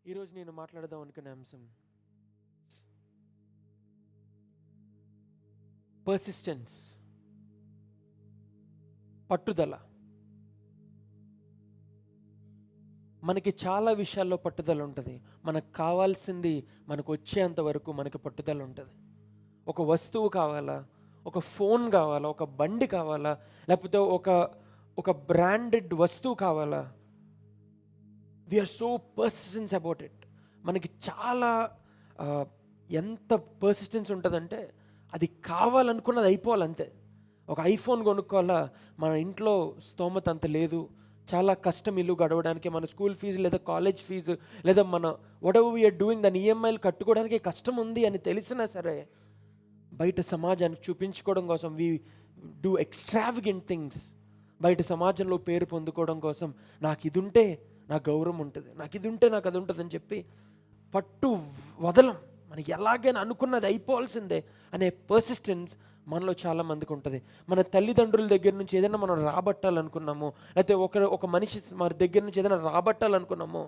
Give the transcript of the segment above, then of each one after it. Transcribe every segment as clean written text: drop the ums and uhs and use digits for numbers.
ఈరోజు నేను మాట్లాడదాం అనుకునే అంశం పర్సిస్టెన్స్, పట్టుదల. మనకి చాలా విషయాల్లో పట్టుదల ఉంటుంది. మనకు కావాల్సింది మనకు వచ్చేంత వరకు మనకి పట్టుదల ఉంటుంది. ఒక వస్తువు కావాలా, ఒక ఫోన్ కావాలా, ఒక బండి కావాలా, లేకపోతే ఒక ఒక బ్రాండెడ్ వస్తువు కావాలా, we're so persistence about it. మనకి చాలా ఆ, ఎంత పర్సిస్టెన్స్ ఉంటుందంటే అది కావాలనుకున్నది అయిపోవాలంతే. ఒక ఐఫోన్ కొనుక్కోవాలా, మన ఇంట్లో స్తోమత అంత లేదు, చాలా కష్టం ఇల్లు గడవడానికి, మన స్కూల్ ఫీజు లేదా కాలేజ్ ఫీజు లేదా మన వాట్ ఎవర్ వీఆర్ డూయింగ్ దాని ఈఎంఐలు కట్టుకోవడానికి కష్టం ఉంది అని తెలిసినా సరే బయట సమాజానికి చూపించుకోవడం కోసం వీ డూ ఎక్స్ట్రావిగెంట్ థింగ్స్. బయట సమాజంలో పేరు పొందుకోవడం కోసం నాకు ఇది ఉంటే నాకు గౌరవం ఉంటుంది, నాకు ఇది ఉంటే నాకు అది ఉంటుంది అని చెప్పి పట్టు వదలం. మనకి ఎలాగైనా అనుకున్నది అయిపోవాల్సిందే అనే పర్సిస్టెన్స్ మనలో చాలా మందికి ఉంటుంది. మన తల్లిదండ్రుల దగ్గర నుంచి ఏదైనా మనం రాబట్టాలనుకున్నామో, లేకపోతే ఒక మనిషి మన దగ్గర నుంచి ఏదైనా రాబట్టాలనుకున్నామో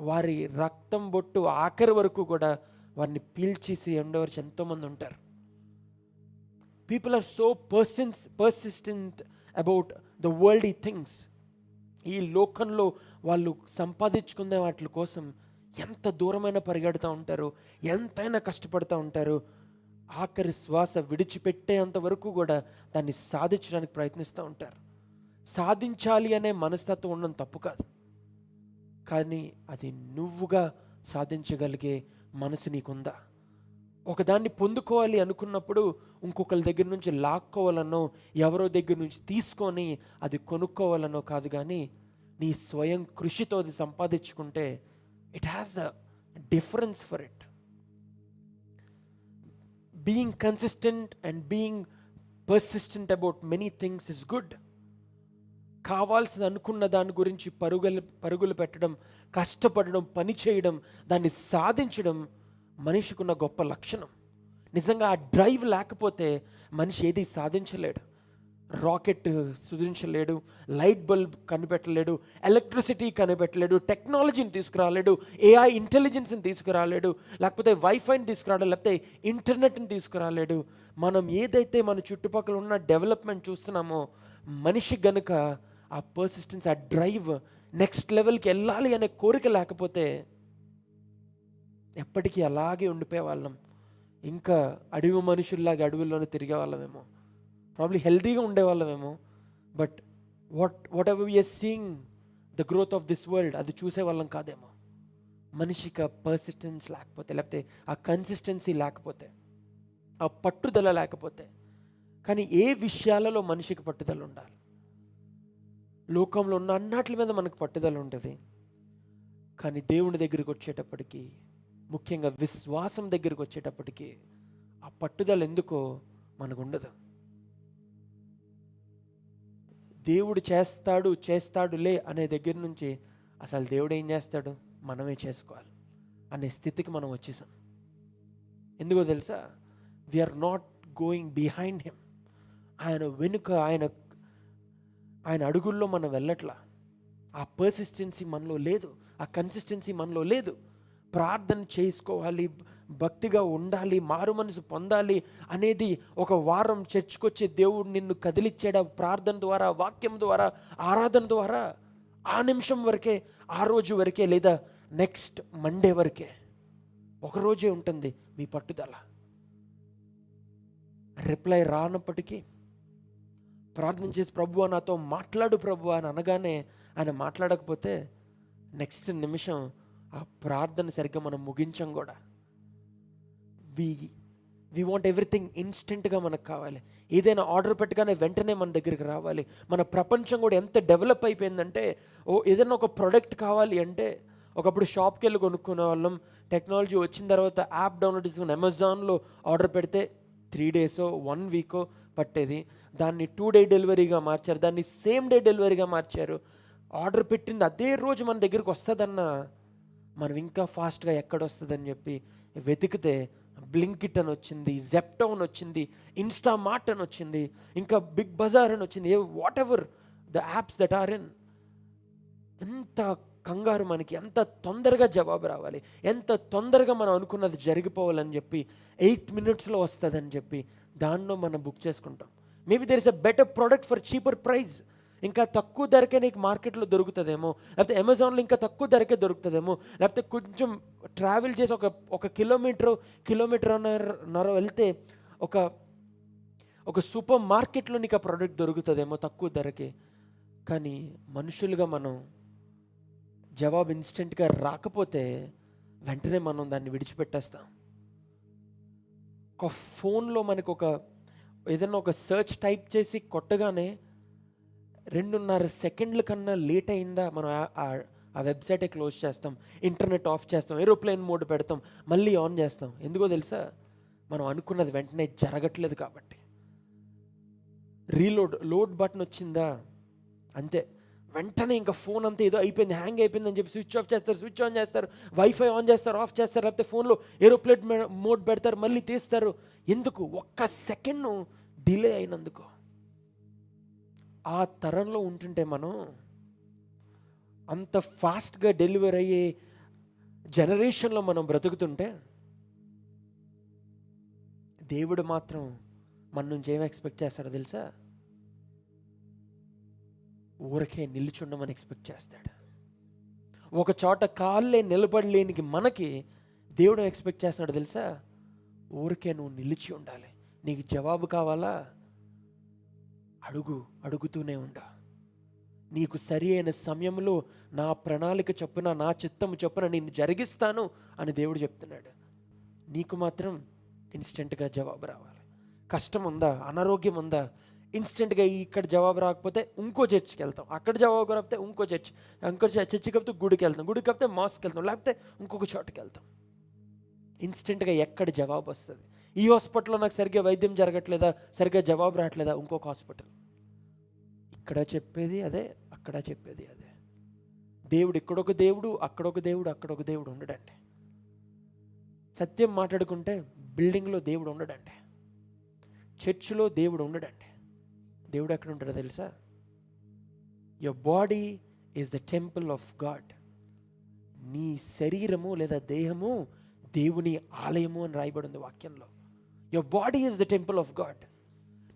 వారి రక్తం బొట్టు ఆఖరి వరకు కూడా వారిని పీల్చేసి ఎండవర్చి ఎంతోమంది ఉంటారు. People are so persistent about the world things. ఈ లోకంలో వాళ్ళు సంపాదించుకునే వాటి కోసం ఎంత దూరమైనా పరిగెడుతూ ఉంటారు, ఎంతైనా కష్టపడుతూ ఉంటారు. ఆఖరి శ్వాస విడిచిపెట్టేంత వరకు కూడా దాన్ని సాధించడానికి ప్రయత్నిస్తూ ఉంటారు. సాధించాలి అనే మనస్తత్వం ఉండడం తప్పు కాదు, కానీ అది నువ్వుగా సాధించగలిగే మనసు నీకుందా? ఒకదాన్ని పొందుకోవాలి అనుకున్నప్పుడు ఇంకొకరి దగ్గర నుంచి లాక్కోవాలనో, ఎవరో దగ్గర నుంచి తీసుకొని అది కొనుక్కోవాలనో కాదు, కానీ నీ స్వయం కృషితో అది సంపాదించుకుంటే it has a difference for it. Being consistent and being persistent about many things is good. కావాల్సింది అనుకున్న దాని గురించి పరుగులు పెట్టడం, కష్టపడడం, పని చేయడం, దాన్ని సాధించడం మనిషికున్న గొప్ప లక్షణం. నిజంగా ఆ డ్రైవ్ లేకపోతే మనిషి ఏది సాధించలేడు. రాకెట్ సృజించలేడు, లైట్ బల్బ్ కనిపెట్టలేడు, ఎలక్ట్రిసిటీ కనిపెట్టలేడు, టెక్నాలజీని తీసుకురాలేడు, ఏఐ ఇంటెలిజెన్స్ని తీసుకురాలేడు, లేకపోతే వైఫైని తీసుకురాలేడు, లేకపోతే ఇంటర్నెట్ని తీసుకురాలేడు. మనం ఏదైతే మన చుట్టుపక్కల ఉన్న డెవలప్మెంట్ చూస్తున్నామో, మనిషి గనుక ఆ పర్సిస్టెన్స్, ఆ డ్రైవ్, నెక్స్ట్ లెవెల్కి వెళ్ళాలి అనే కోరిక లేకపోతే ఎప్పటికీ అలాగే ఉండిపోయే వాళ్ళం. ఇంకా అడవి మనుషుల్లాగా అడవుల్లోనే తిరిగే వాళ్ళమేమో, ప్రాబ్లీ హెల్తీగా ఉండేవాళ్ళమేమో. But whatever we are seeing the growth of this world, అది చూసేవాళ్ళం కాదేమో. మనిషికి ఆ పర్సిస్టెన్స్ లేకపోతే, లేకపోతే ఆ కన్సిస్టెన్సీ లేకపోతే, ఆ పట్టుదల లేకపోతే. కానీ ఏ విషయాలలో మనిషికి పట్టుదల ఉండాలి? లోకంలో ఉన్న అన్నిటి మీద మనకు పట్టుదల ఉంటుంది, కానీ దేవుని దగ్గరికి వచ్చేటప్పటికి, ముఖ్యంగా విశ్వాసం దగ్గరికి వచ్చేటప్పటికి ఆ పట్టుదల ఎందుకో మనకు ఉండదు. దేవుడు చేస్తాడులే అనే దగ్గర నుంచి అసలు దేవుడు ఏం చేస్తాడు, మనమే చేసుకోవాలి అనే స్థితికి మనం వచ్చేసాం. ఎందుకో తెలుసా? We're not going behind him. ఆయన వెనుక, ఆయన అడుగుల్లో మనం వెళ్ళట్లా. ఆ పర్సిస్టెన్సీ మనలో లేదు, ఆ కన్సిస్టెన్సీ మనలో లేదు. ప్రార్థన చేసుకోవాలి, భక్తిగా ఉండాలి, మారు మనసు పొందాలి అనేది ఒక వారం చర్చకొచ్చే దేవుడు నిన్ను కదిలిచ్చాడు ప్రార్థన ద్వారా, వాక్యం ద్వారా, ఆరాధన ద్వారా. ఆ నిమిషం వరకే, ఆ రోజు వరకే, లేదా నెక్స్ట్ మండే వరకే, ఒకరోజే ఉంటుంది మీ పట్టుదల. రిప్లై రానప్పటికీ ప్రార్థన చేసి, ప్రభువా నాతో మాట్లాడు ప్రభువా అని అనగానే ఆయన మాట్లాడకపోతే నెక్స్ట్ నిమిషం ఆ ప్రార్థన సరిగ్గా మనం ముగించం కూడా. వి వాంట్ ఎవ్రీథింగ్ ఇన్స్టెంట్గా మనకు కావాలి. ఏదైనా ఆర్డర్ పెట్టగానే వెంటనే మన దగ్గరికి రావాలి. మన ప్రపంచం కూడా ఎంత డెవలప్ అయిపోయిందంటే, ఏదైనా ఒక ప్రోడక్ట్ కావాలి అంటే ఒకప్పుడు షాప్కి వెళ్ళి కొనుక్కునే వాళ్ళం. టెక్నాలజీ వచ్చిన తర్వాత యాప్ డౌన్లోడ్ చేసుకుని అమెజాన్లో ఆర్డర్ పెడితే 3 days 1 week పట్టేది. దాన్ని 2 day డెలివరీగా మార్చారు, దాన్ని సేమ్ డే డెలివరీగా మార్చారు. ఆర్డర్ పెట్టింది అదే రోజు మన దగ్గరికి వస్తుందన్న మనం ఇంకా ఫాస్ట్గా ఎక్కడ వస్తుందని చెప్పి వెతికితే బ్లింకిట్ అని వచ్చింది, జెప్టో అని వచ్చింది, ఇన్స్టామార్ట్ అని వచ్చింది, ఇంకా బిగ్ బజార్ అని వచ్చింది. Whatever the apps that are in. ఎంత కంగారు మనకి, ఎంత తొందరగా జవాబు రావాలి, ఎంత తొందరగా మనం అనుకున్నది జరిగిపోవాలని చెప్పి 8 minutesలో వస్తుందని చెప్పి దానిలో మనం బుక్ చేసుకుంటాం. Maybe there is a better product for cheaper price. ఇంకా తక్కువ ధరకే నీకు మార్కెట్లో దొరుకుతుందేమో, లేకపోతే అమెజాన్లో ఇంకా తక్కువ ధరకే దొరుకుతుందేమో, లేకపోతే కొంచెం ట్రావెల్ చేసి ఒక కిలోమీటర్న్నర వెళ్తే ఒక సూపర్ మార్కెట్లో నీకు ఆ ప్రోడక్ట్ దొరుకుతుందేమో తక్కువ ధరకే. కానీ మనుషులుగా మనం జవాబు ఇన్స్టెంట్గా రాకపోతే వెంటనే మనం దాన్ని విడిచిపెట్టేస్తాం. ఒక ఫోన్లో మనకు ఏదైనా ఒక సెర్చ్ టైప్ చేసి కొట్టగానే 2.5 సెకండ్ల కన్నా లేట్ అయిందా మనం ఆ వెబ్సైటే క్లోజ్ చేస్తాం, ఇంటర్నెట్ ఆఫ్ చేస్తాం, ఏరోప్లేన్ మోడ్ పెడతాం, మళ్ళీ ఆన్ చేస్తాం. ఎందుకో తెలుసా? మనం అనుకున్నది వెంటనే జరగట్లేదు కాబట్టి. లోడ్ బటన్ వచ్చిందా అంతే, వెంటనే ఇంకా ఫోన్ అంతా ఏదో అయిపోయింది, హ్యాంగ్ అయిపోయింది అని చెప్పి స్విచ్ ఆఫ్ చేస్తారు, స్విచ్ ఆన్ చేస్తారు, వైఫై ఆన్ చేస్తారు, ఆఫ్ చేస్తారు, లేకపోతే ఫోన్లో ఏరోప్లేన్ మోడ్ పెడతారు, మళ్ళీ తీస్తారు. ఎందుకు? 1 సెకండ్ డిలే అయినందుకు. ఆ తరంలో ఉంటుంటే మనం అంత ఫాస్ట్గా డెలివరీ అయ్యే జనరేషన్లో మనం బ్రతుకుతుంటే దేవుడు మాత్రం మన నుంచి ఏం ఎక్స్పెక్ట్ చేస్తాడో తెలుసా? ఊరికే నిల్చుండమని ఎక్స్పెక్ట్ చేస్తాడు. ఒక చోట కాళ్ళే నిలబడలేనికి మనకి దేవుడు ఎక్స్పెక్ట్ చేస్తున్నాడు తెలుసా? ఊరికే నువ్వు నిలిచి ఉండాలి. నీకు జవాబు కావాలా? అడుగుతూనే ఉండా. నీకు సరి అయిన సమయంలో నా ప్రణాళిక చొప్పున, నా చిత్తము చొప్పున నేను జరిగిస్తాను అని దేవుడు చెప్తున్నాడు. నీకు మాత్రం ఇన్స్టెంట్గా జవాబు రావాలి. కష్టం ఉందా, అనారోగ్యం ఉందా, ఇన్స్టెంట్గా ఇక్కడ జవాబు రాకపోతే ఇంకో చర్చికి వెళ్తాం, అక్కడ జవాబు రాకపోతే ఇంకో చర్చికి కాకపోతే గుడికి వెళ్తాం, గుడికి కాకపోతే మాస్కి వెళ్తాం, లేకపోతే ఇంకొక చోటుకి వెళ్తాం. ఇన్స్టెంట్గా ఎక్కడ జవాబు వస్తుంది? ఈ హాస్పిటల్లో నాకు సరిగ్గా వైద్యం జరగట్లేదా, సరిగ్గా జవాబు రావట్లేదా, ఇంకొక హాస్పిటల్. ఇక్కడ చెప్పేది అదే, అక్కడ చెప్పేది అదే. దేవుడు ఇక్కడొక దేవుడు, అక్కడొక దేవుడు, అక్కడొక దేవుడు ఉండడండి. సత్యం మాట్లాడుకుంటే బిల్డింగ్లో దేవుడు ఉండడండి, చర్చిలో దేవుడు ఉండడండి. దేవుడు ఎక్కడ ఉంటాడో తెలుసా? Your body is the temple of God. నీ శరీరము లేదా దేహము దేవుని ఆలయము అని రాయబడి ఉంది వాక్యంలో. Your body is the temple of God.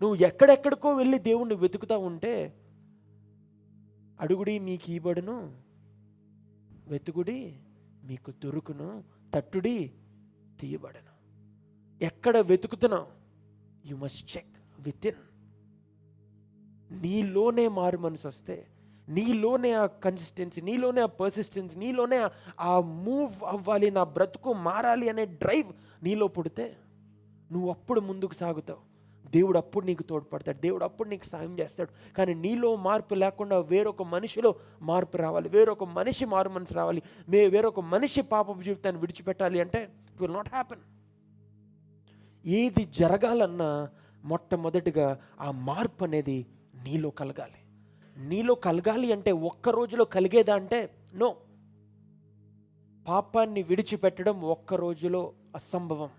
నువ్వు ఎక్కడెక్కడికో వెళ్ళి దేవుణ్ణి వెతుకుతూ ఉంటే, అడుగుడి మీకు ఇవ్వబడును, వెతుకుడి మీకు దొరుకును, తట్టుడి తీయబడను. ఎక్కడ వెతుకుతున్నావు? You must check within. నీలోనే మారు మనసు వస్తే, నీలోనే ఆ కన్సిస్టెన్సీ, నీలోనే ఆ పర్సిస్టెన్స్, నీలోనే ఆ మూవ్ అవ్వాలి, నా బ్రతుకు మారాలి అనే డ్రైవ్ నీలో పుడితే నువ్వు అప్పుడు ముందుకు సాగుతావు. దేవుడు అప్పుడు నీకు తోడ్పడతాడు, దేవుడు అప్పుడు నీకు సాయం చేస్తాడు. కానీ నీలో మార్పు లేకుండా వేరొక మనిషిలో మార్పు రావాలి, వేరొక మనిషి మారు మనసు రావాలి, వేరొక మనిషి పాపపు జీవితాన్ని విడిచిపెట్టాలి అంటే ఇట్ విల్ నాట్ హ్యాపెన్. ఏది జరగాలన్నా మొట్టమొదటిగా ఆ మార్పు అనేది నీలో కలగాలి. నీలో కలగాలి అంటే ఒక్క రోజులో కలిగేదా అంటే నో. పాపాన్ని విడిచిపెట్టడం ఒక్క రోజులో అసంభవం.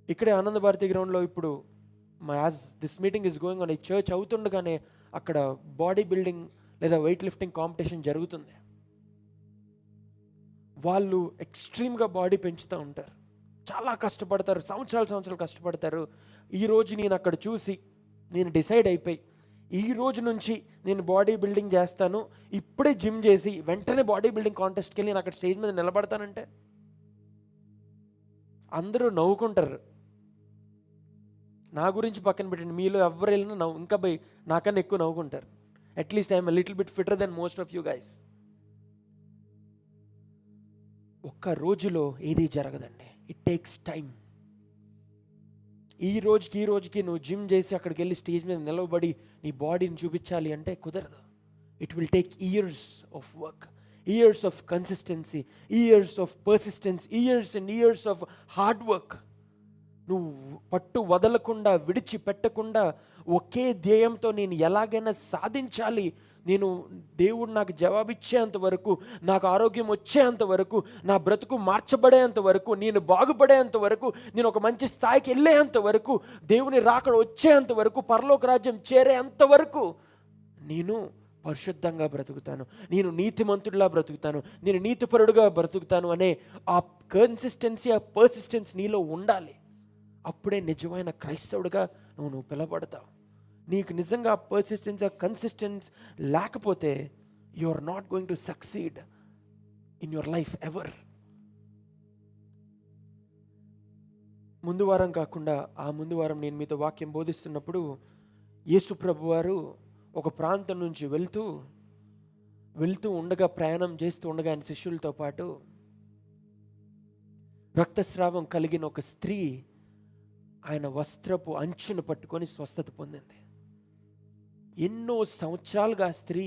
ఇక్కడే ఆనంద భారతి గ్రౌండ్లో ఇప్పుడు as this meeting is going on, ఈ చర్చ్ అవుతుండగానే అక్కడ బాడీ బిల్డింగ్ లేదా వెయిట్ లిఫ్టింగ్ కాంపిటీషన్ జరుగుతుంది. వాళ్ళు ఎక్స్ట్రీమ్గా బాడీ పెంచుతూ ఉంటారు, చాలా కష్టపడతారు, సంవత్సరాలు కష్టపడతారు. ఈరోజు నేను అక్కడ చూసి నేను డిసైడ్ అయిపోయి ఈ రోజు నుంచి నేను బాడీ బిల్డింగ్ చేస్తాను, ఇప్పుడే జిమ్ చేసి వెంటనే బాడీ బిల్డింగ్ కాంటెస్ట్కి వెళ్ళి నేను అక్కడ స్టేజ్ మీద నిలబడతానంటే అందరూ నవ్వుకుంటారు. నా గురించి పక్కన పెట్టండి, మీలో ఎవరు వెళ్ళినా ఇంకా నాకన్నా ఎక్కువ నవ్వుకుంటారు. At least I'm little bit fitter than most of you guys. ఒక్క రోజులో ఏది జరగదండి, ఇట్ టేక్స్ టైం. ఈ రోజుకి నువ్వు జిమ్ చేసి అక్కడికి వెళ్ళి స్టేజ్ మీద నిలబడి నీ బాడీని చూపించాలి అంటే కుదరదు. It will take years of work, years of consistency, years of persistence, years and years of hard work. నువ్వు పట్టు వదలకుండా, విడిచిపెట్టకుండా ఒకే ధ్యేయంతో నేను ఎలాగైనా సాధించాలి, నేను దేవుడు నాకు జవాబిచ్చేంత వరకు, నాకు ఆరోగ్యం వచ్చేంత వరకు, నా బ్రతుకు మార్చబడేంత వరకు, నేను బాగుపడేంత వరకు, నేను ఒక మంచి స్థాయికి వెళ్ళేంత వరకు, దేవుని రాకడ వచ్చేంత వరకు, పరలోక రాజ్యం చేరేంత వరకు నేను పరిశుద్ధంగా బ్రతుకుతాను, నేను నీతిమంతుడిలా బ్రతుకుతాను, నేను నీతిపరుడుగా బ్రతుకుతాను అనే ఆ కన్సిస్టెన్సీ, ఆ పర్సిస్టెన్స్ నీలో ఉండాలి. అప్పుడే నిజమైన క్రైస్తవుడిగా నువ్వు పిలవబడతావు. నీకు నిజంగా ఆ పర్సిస్టెన్స్, ఆ కన్సిస్టెన్స్ లేకపోతే you are not going to succeed in your life ever. ముందు వారం కాకుండా ఆ ముందు వారం నేను మీతో వాక్యం బోధిస్తున్నప్పుడు యేసు ప్రభు వారు ఒక ప్రాంతం నుంచి వెళ్తూ ఉండగా, ప్రయాణం చేస్తూ ఉండగా ఆయన శిష్యులతో పాటు రక్తస్రావం కలిగిన ఒక స్త్రీ ఆయన వస్త్రపు అంచును పట్టుకొని స్వస్థత పొందింది. ఎన్నో సంవత్సరాలుగా ఆ స్త్రీ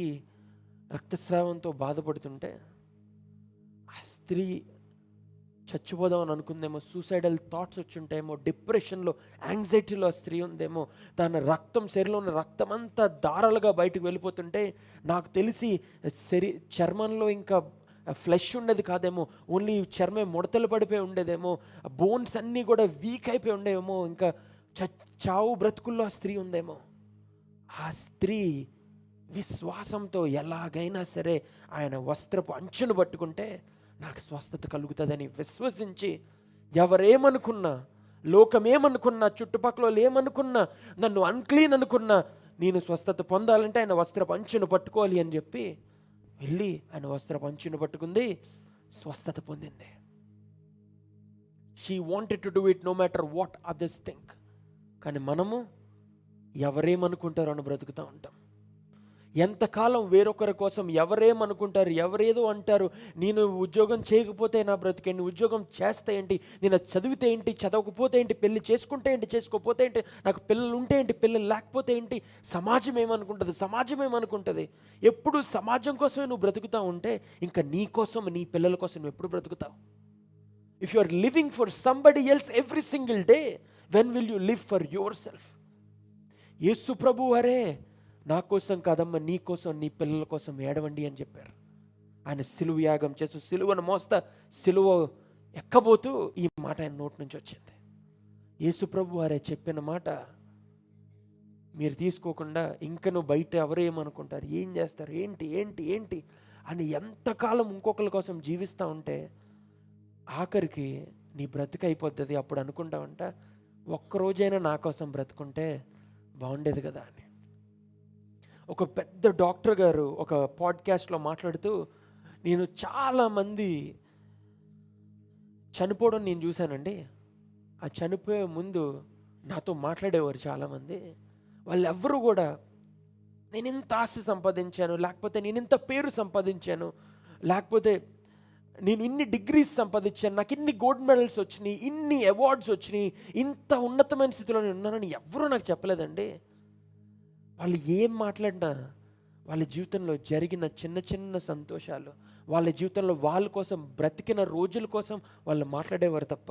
రక్తస్రావంతో బాధపడుతుంటే, ఆ స్త్రీ చచ్చిపోదామని అనుకుందేమో, సూసైడల్ థాట్స్ వచ్చుంటేమో, డిప్రెషన్లో, యాంగ్జైటీలో ఆ స్త్రీ ఉందేమో, తన రక్తం, శరీరంలో ఉన్న రక్తం అంతా దారాలుగా బయటకు వెళ్ళిపోతుంటే, నాకు తెలిసి చర్మంలో ఇంకా ఫ్లెష్ ఉండేది కాదేమో, ఓన్లీ చర్మే ముడతలు పడిపోయి ఉండేదేమో, బోన్స్ అన్నీ కూడా వీక్ అయిపోయి ఉండేమో, ఇంకా చావు బ్రతుకుల్లో ఆ స్త్రీ ఉందేమో. ఆ స్త్రీ విశ్వాసంతో ఎలాగైనా సరే ఆయన వస్త్రపు అంచును పట్టుకుంటే నాకు స్వస్థత కలుగుతుందని విశ్వసించి, ఎవరేమనుకున్నా, లోకమేమనుకున్నా, చుట్టుపక్కల ఏమనుకున్నా, నన్ను అన్క్లీన్ అనుకున్నా, నేను స్వస్థత పొందాలంటే ఆయన వస్త్రపు అంచును పట్టుకోవాలి అని చెప్పి వెళ్ళి ఆయన వస్త్రపు అంచును పట్టుకుంది, స్వస్థత పొందింది. She wanted to do it no matter what others think. కానీ మనము ఎవరేమనుకుంటారో అని బ్రతుకుతూ ఉంటాం. ఎంతకాలం వేరొకరి కోసం ఎవరేమనుకుంటారు, ఎవరేదో అంటారు, నేను ఉద్యోగం చేయకపోతే నా బ్రతికేంటి, ఉద్యోగం చేస్తే ఏంటి, నేను చదివితే ఏంటి, చదవకపోతే ఏంటి, పెళ్లి చేసుకుంటే ఏంటి, చేసుకోకపోతే ఏంటి, నాకు పిల్లలు ఉంటే ఏంటి, పిల్లలు లేకపోతే ఏంటి, సమాజం ఏమనుకుంటుంది. ఎప్పుడు సమాజం కోసమే నువ్వు బ్రతుకుతా ఉంటే ఇంకా నీ కోసం, నీ పిల్లల కోసం నువ్వు ఎప్పుడు బ్రతుకుతావు? If you are living for somebody else every single day, when will you live for yourself? Yesu ప్రభు వారే నా కోసం కాదమ్మా, నీ కోసం, నీ పిల్లల కోసం ఏడవండి అని చెప్పారు. ఆయన సిలువ యాగం చేస్తూ, సిలువను మోస్తా, సిలువ ఎక్కబోతూ ఈ మాట ఆయన నోటి నుంచి వచ్చింది. యేసు ప్రభు వారే చెప్పిన మాట మీరు తీసుకోకుండా ఇంకా నువ్వు బయట ఎవరేమనుకుంటారు, ఏం చేస్తారు, ఏంటి అని ఎంతకాలం ఇంకొకరి కోసం జీవిస్తూ ఉంటే ఆఖరికి నీ బ్రతుకు అయిపోతుంది. అప్పుడు అనుకుంటావంట, ఒక్కరోజైనా నా కోసం బ్రతుకుంటే బాగుండేది కదా అని. ఒక పెద్ద డాక్టర్ గారు ఒక పాడ్కాస్ట్లో మాట్లాడుతూ, నేను చాలామంది చనిపోవడం నేను చూశానండి. ఆ చనిపోయే ముందు నాతో మాట్లాడేవారు చాలామంది. వాళ్ళెవ్వరూ కూడా నేను ఇంత ఆస్తి సంపాదించాను, లేకపోతే నేను ఇంత పేరు సంపాదించాను, లేకపోతే నేను ఇన్ని డిగ్రీస్ సంపాదించాను, నాకు ఇన్ని గోల్డ్ మెడల్స్ వచ్చినాయి, ఇన్ని అవార్డ్స్ వచ్చినాయి, ఇంత ఉన్నతమైన స్థితిలో నేను ఉన్నానని ఎవ్వరూ నాకు చెప్పలేదండి. వాళ్ళు ఏం మాట్లాడినా వాళ్ళ జీవితంలో జరిగిన చిన్న చిన్న సంతోషాలు, వాళ్ళ జీవితంలో వాళ్ళ కోసం బ్రతికిన రోజుల కోసం వాళ్ళు మాట్లాడేవారు తప్ప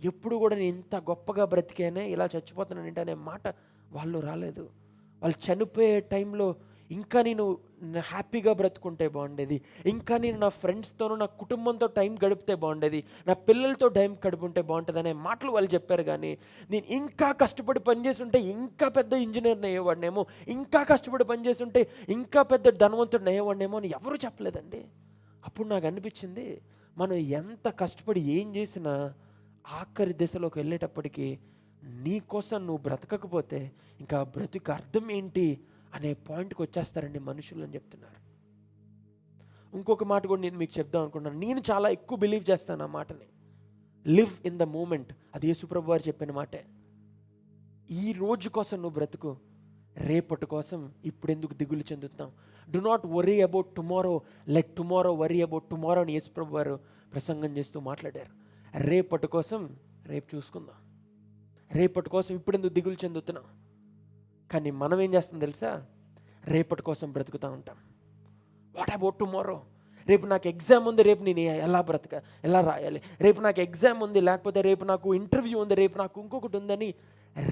ఎప్పుడు కూడా నేను ఇంత గొప్పగా బ్రతికానే, ఇలా చచ్చిపోతున్నాను ఏంటి అనే మాట వాళ్ళు రాలేదు. వాళ్ళు చనిపోయే టైంలో ఇంకా నేను హ్యాపీగా బ్రతుకుంటే బాగుండేది, ఇంకా నేను నా ఫ్రెండ్స్తోనూ నా కుటుంబంతో టైం గడిపితే బాగుండేది, నా పిల్లలతో టైం గడుపుంటే బాగుంటుంది అనే మాటలు వాళ్ళు చెప్పారు. కానీ నేను ఇంకా కష్టపడి పనిచేస్తుంటే ఇంకా పెద్ద ఇంజనీర్ని అయ్యేవాడినేమో, ఇంకా కష్టపడి పనిచేస్తుంటే ఇంకా పెద్ద ధనవంతుడిని అయ్యేవాడినేమో అని ఎవరు చెప్పలేదండి. అప్పుడు నాకు అనిపించింది, మనం ఎంత కష్టపడి ఏం చేసినా ఆఖరి దశలోకి వెళ్ళేటప్పటికీ నీ కోసం నువ్వు బ్రతకకపోతే ఇంకా బ్రతుకు అర్థం ఏంటి అనే పాయింట్కి వచ్చేస్తారండి మనుషులు అని చెప్తున్నారు. ఇంకొక మాట కూడా నేను మీకు చెప్దాం అనుకుంటున్నాను. నేను చాలా ఎక్కువ బిలీవ్ చేస్తాను ఆ మాటని, లివ్ ఇన్ ద మూమెంట్. అది యేసుప్రభు వారు చెప్పిన మాటే. ఈ రోజు కోసం నువ్వు బ్రతుకు, రేపటి కోసం ఇప్పుడెందుకు దిగులు చెందుతాం. Do not worry about tomorrow, let tomorrow worry about tomorrow అని యేసుప్రభు వారు ప్రసంగం చేస్తూ మాట్లాడారు. రేపటి కోసం రేపు చూసుకుందాం, రేపటి కోసం ఇప్పుడెందుకు దిగులు చెందుతున్నాం. కానీ మనం ఏం చేస్తాం తెలుసా, రేపటి కోసం బ్రతుకుతూ ఉంటాం. వాట్ అబౌట్ టుమారో, రేపు నాకు ఎగ్జామ్ ఉంది, రేపు నేను ఎలా రాయాలి, రేపు నాకు ఎగ్జామ్ ఉంది, లేకపోతే రేపు నాకు ఇంటర్వ్యూ ఉంది, రేపు నాకు ఇంకొకటి ఉందని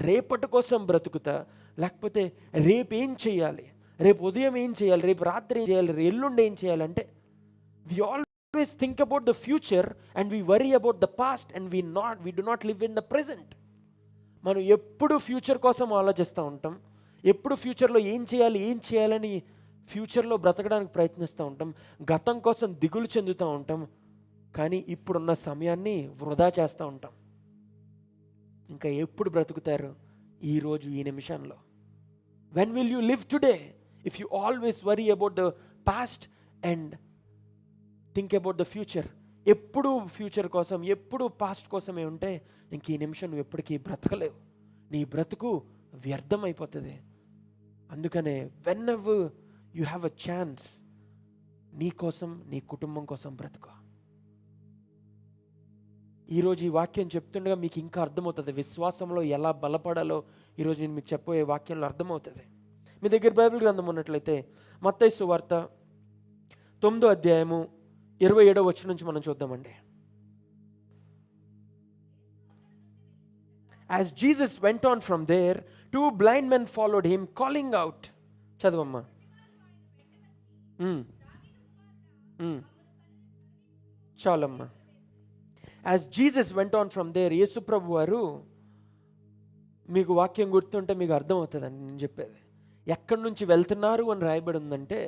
రేపటి కోసం బ్రతుకుతా. లేకపోతే రేపు ఏం చేయాలి, రేపు ఉదయం ఏం చేయాలి, రేపు రాత్రి ఏం చేయాలి, ఎల్లుండి ఏం చేయాలంటే we always think about the future and we worry about the past and we do not live in the present. మనం ఎప్పుడు ఫ్యూచర్ కోసం ఆలోచిస్తూ ఉంటాం, ఎప్పుడు ఫ్యూచర్లో ఏం చేయాలని ఫ్యూచర్లో బ్రతకడానికి ప్రయత్నిస్తూ ఉంటాం, గతం కోసం దిగులు చెందుతూ ఉంటాం, కానీ ఇప్పుడున్న సమయాన్ని వృధా చేస్తూ ఉంటాం. ఇంకా ఎప్పుడు బ్రతుకుతారు? ఈరోజు, ఈ నిమిషంలో. When will you live today if you always worry about the past and think about the future? ఎప్పుడు ఫ్యూచర్ కోసం, ఎప్పుడు పాస్ట్ కోసమే ఉంటే ఇంక ఈ నిమిషం నువ్వు ఎప్పటికీ బ్రతకలేవు. నీ బ్రతుకు వ్యర్థం అయిపోతుంది. అందుకనే when ever you have a chance, నీ కోసం, నీ కుటుంబం కోసం బ్రతుకో. ఈరోజు ఈ వాక్యం చెప్తుండగా మీకు ఇంకా అర్థమవుతుంది విశ్వాసంలో ఎలా బలపడాలో. ఈరోజు నేను మీకు చెప్పే వాక్యంలో అర్థమవుతుంది. మీ దగ్గర బైబిల్ గ్రంథం ఉన్నట్లయితే మత్తయి సువార్త 9వ అధ్యాయము 27వ వచనం నుంచి మనం చూద్దామండి. As Jesus went on from there, 2 blind men followed him, calling out. చదవమ్మా. చాలమ్మా. As Jesus went on from there, యేసు ప్రభు వారు, మీకు వాక్యం గుర్తుంటే మీకు అర్థమవుతుందండి నేను చెప్పేది. ఎక్కడి నుంచి వెళ్తున్నారు అని రాయబడి ఉందంటే,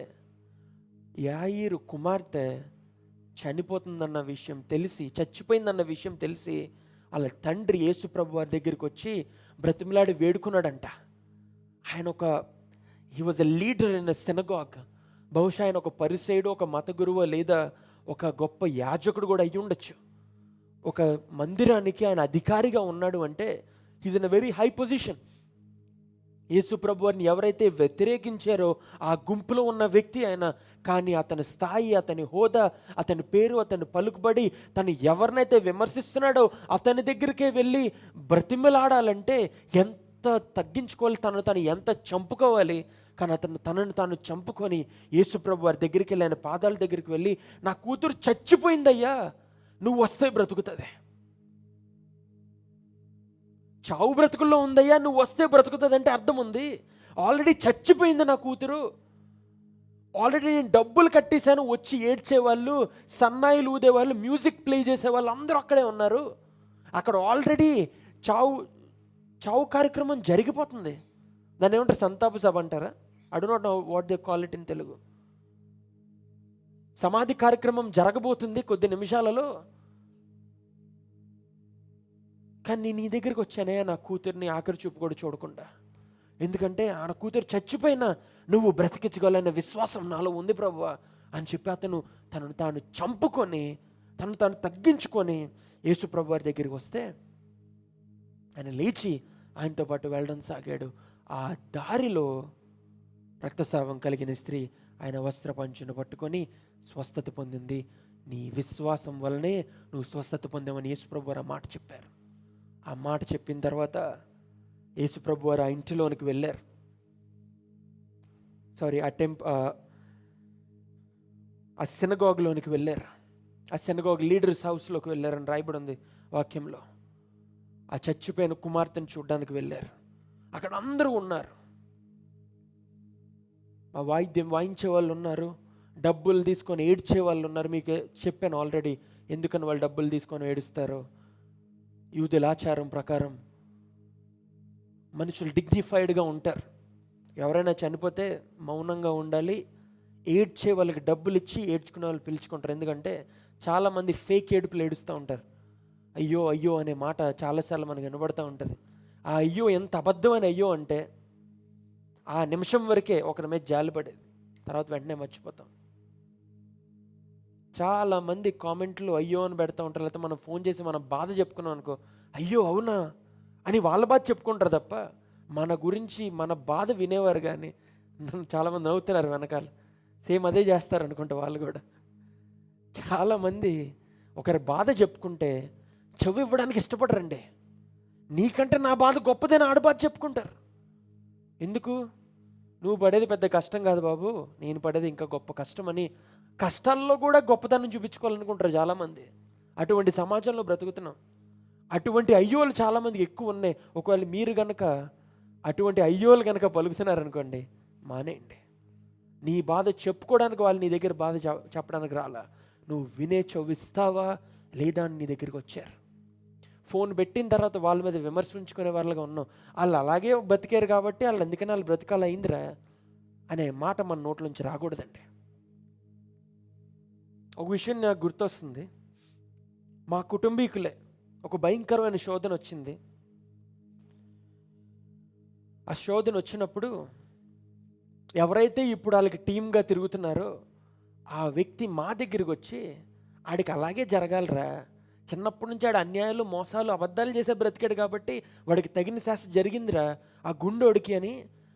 యాయీరు కుమార్తె చనిపోతుందన్న విషయం తెలిసి, చచ్చిపోయిందన్న విషయం తెలిసి వాళ్ళ తండ్రి యేసు ప్రభు వారి దగ్గరికి వచ్చి బ్రతిమలాడి వేడుకున్నాడంట. ఆయన he was the leader in a synagogue. బహుశా ఆయన ఒక పరిసయుడు, ఒక మత గురువు, లేదా ఒక గొప్ప యాజకుడు కూడా అయ్యి ఉండొచ్చు. ఒక మందిరానికి ఆయన అధికారిగా ఉన్నాడు అంటే he's in a very high position. Yesu ప్రభు వారిని ఎవరైతే వ్యతిరేకించారో ఆ గుంపులో ఉన్న వ్యక్తి ఆయన. కానీ అతని స్థాయి, అతని హోదా, అతని పేరు, అతని పలుకుబడి, తను ఎవరినైతే విమర్శిస్తున్నాడో అతని దగ్గరికే వెళ్ళి బ్రతిమలాడాలంటే ఎంత తగ్గించుకోవాలి, తను ఎంత చంపుకోవాలి. కానీ తనను తాను చంపుకొని యేసు ప్రభు వారి దగ్గరికి వెళ్ళి, ఆయన పాదాల దగ్గరికి వెళ్ళి, నా కూతురు చచ్చిపోయిందయ్యా, నువ్వు వస్తే బ్రతుకుతుంది. చావు బ్రతుకుల్లో ఉందయ్యా, నువ్వు వస్తే బ్రతుకుతుంది అంటే అర్థం ఉంది. ఆల్రెడీ చచ్చిపోయింది నా కూతురు. ఆల్రెడీ నేను డబ్బులు కట్టేశాను. వచ్చి ఏడ్చేవాళ్ళు, సన్నాయిలు ఊదేవాళ్ళు, మ్యూజిక్ ప్లే చేసేవాళ్ళు అందరూ అక్కడే ఉన్నారు. అక్కడ ఆల్రెడీ చావు కార్యక్రమం జరిగిపోతుంది. దాన్ని ఏమంటారు? సంతాప సభ అంటారా? I do not know what they call it in Telugu. సమాధి కార్యక్రమం జరగబోతుంది కొద్ది నిమిషాలలో. కానీ నేను నీ దగ్గరికి వచ్చానే నా కూతుర్ని ఆఖరి చూపు కూడా చూడకుండా. ఎందుకంటే ఆ కూతురు చచ్చిపోయినా నువ్వు బ్రతికించగలనే విశ్వాసం నాలో ఉంది ప్రభువా అని చెప్పి తనను తాను చంపుకొని, తను తగ్గించుకొని యేసు ప్రభు వారి దగ్గరికి వస్తే ఆయన లేచి ఆయనతో పాటు వెళ్ళడం సాగాడు. ఆ దారిలో రక్తస్రావం కలిగిన స్త్రీ ఆయన వస్త్ర పంచును పట్టుకొని స్వస్థత పొందింది. నీ విశ్వాసం వల్లనే నువ్వు స్వస్థత పొందామని యేసు ప్రభు వారు ఆ మాట చెప్పారు. ఆ మాట చెప్పిన తర్వాత యేసు ప్రభు వారు ఆ ఇంటిలోనికి వెళ్ళారు. ఆ సినగాగ్లోనికి వెళ్ళారు. ఆ సినగాగ్ లీడర్స్ హౌస్లోకి వెళ్ళారని రాయబడి ఉంది వాక్యంలో. ఆ చచ్చిపోయిన కుమార్తెను చూడడానికి వెళ్ళారు. అక్కడ అందరూ ఉన్నారు. ఆ వాయిద్యం వాయించే వాళ్ళు ఉన్నారు, డబ్బులు తీసుకొని ఏడ్చే వాళ్ళు ఉన్నారు. మీకు చెప్పాను ఆల్రెడీ ఎందుకని వాళ్ళు డబ్బులు తీసుకొని ఏడుస్తారో. యూదుల ఆచారం ప్రకారం మనుషులు డిగ్నిఫైడ్గా ఉంటారు. ఎవరైనా చనిపోతే మౌనంగా ఉండాలి. ఏడ్చే వాళ్ళకి డబ్బులు ఇచ్చి ఏడ్చుకునే వాళ్ళు పిలుచుకుంటారు. ఎందుకంటే చాలామంది ఫేక్ ఏడుపులు ఏడుస్తూ ఉంటారు. అయ్యో అయ్యో అనే మాట చాలాసార్లు మనకు వినబడుతూ ఉంటుంది. ఆ అయ్యో ఎంత అబద్ధమైన అయ్యో అంటే ఆ నిమిషం వరకే ఒకరి మీద జాలి పడేది, తర్వాత వెంటనే మర్చిపోతాం. చాలామంది కామెంట్లు అయ్యో అని పెడతా ఉంటారు. లేకపోతే మనం ఫోన్ చేసి మనం బాధ చెప్పుకున్నాం అనుకో, అయ్యో అవునా అని వాళ్ళ బాధ చెప్పుకుంటారు తప్ప మన గురించి మన బాధ వినేవారు. కానీ చాలామంది నవ్వుతున్నారు వెనకాల, సేమ్ అదే చేస్తారు అనుకుంటా వాళ్ళు కూడా. చాలామంది ఒకరి బాధ చెప్పుకుంటే చెవి ఇవ్వడానికి ఇష్టపడరండి. నీకంటే నా బాధ గొప్పదని ఆడ బాధ చెప్పుకుంటారు. ఎందుకు? నువ్వు పడేది పెద్ద కష్టం కాదు బాబు, నేను పడేది ఇంకా గొప్ప కష్టం అని కష్టాల్లో కూడా గొప్పతనం చూపించుకోవాలనుకుంటారు చాలామంది. అటువంటి సమాజంలో బ్రతుకుతున్నాం. అటువంటి అయ్యోలు చాలామందికి ఎక్కువ ఉన్నాయి. ఒకవేళ మీరు కనుక అటువంటి అయ్యోలు కనుక పలుకుతున్నారనుకోండి, మానేయండి. నీ బాధ చెప్పుకోవడానికి వాళ్ళు నీ దగ్గర బాధ చెప్పడానికి రాలా, నువ్వు వినే చవిస్తావా లేదా అని నీ దగ్గరికి వచ్చారు. ఫోన్ పెట్టిన తర్వాత వాళ్ళ మీద విమర్శించుకునే వాళ్ళగా ఉన్నాం. వాళ్ళు అలాగే బతికారు కాబట్టి వాళ్ళు ఎందుకని వాళ్ళు బ్రతకాలయిందిరా. అనే మాట మన నోట్లోంచి రాకూడదండి. ఒక విషయం నాకు గుర్తొస్తుంది. మా కుటుంబీకులే ఒక భయంకరమైన శోధన వచ్చింది. ఆ శోధన వచ్చినప్పుడు ఎవరైతే ఇప్పుడు వాళ్ళకి టీమ్గా తిరుగుతున్నారో ఆ వ్యక్తి మా దగ్గరికి వచ్చి, ఆడికి అలాగే జరగాలరా, చిన్నప్పటి నుంచి ఆడు అన్యాయాలు, మోసాలు, అబద్ధాలు చేసే బ్రతికాడు కాబట్టి వాడికి తగిన శాస్త్ర జరిగిందిరా ఆ గుండోడికి అని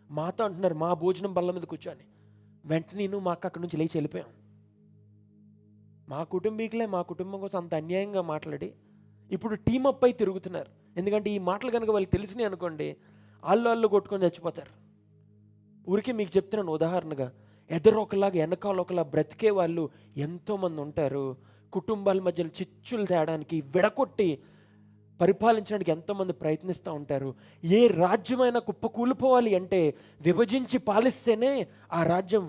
మాతో అంటున్నారు, మా భోజనం బల్ల మీద కూర్చొని. వెంటనే నేను మా అక్క అక్కడి నుంచి లేచి వెళ్ళిపోయాం. మా కుటుంబీకులే మా కుటుంబం కోసం అంత అన్యాయంగా మాట్లాడి ఇప్పుడు టీమప్ అయి తిరుగుతున్నారు. ఎందుకంటే ఈ మాటలు కనుక వాళ్ళకి తెలిసినాయి అనుకోండి, వాళ్ళు కొట్టుకొని చచ్చిపోతారు. ఊరికే మీకు చెప్తున్నాను ఉదాహరణగా, ఎదరొకలాగా వెనకాల ఒకలా బ్రతికే వాళ్ళు ఎంతోమంది ఉంటారు. కుటుంబాల మధ్యలో చిచ్చులు తేడానికి, విడగొట్టి పరిపాలించడానికి ఎంతోమంది ప్రయత్నిస్తూ ఉంటారు. ఏ రాజ్యమైనా కుప్పకూలిపోవాలి అంటే విభజించి పాలిస్తేనే ఆ రాజ్యం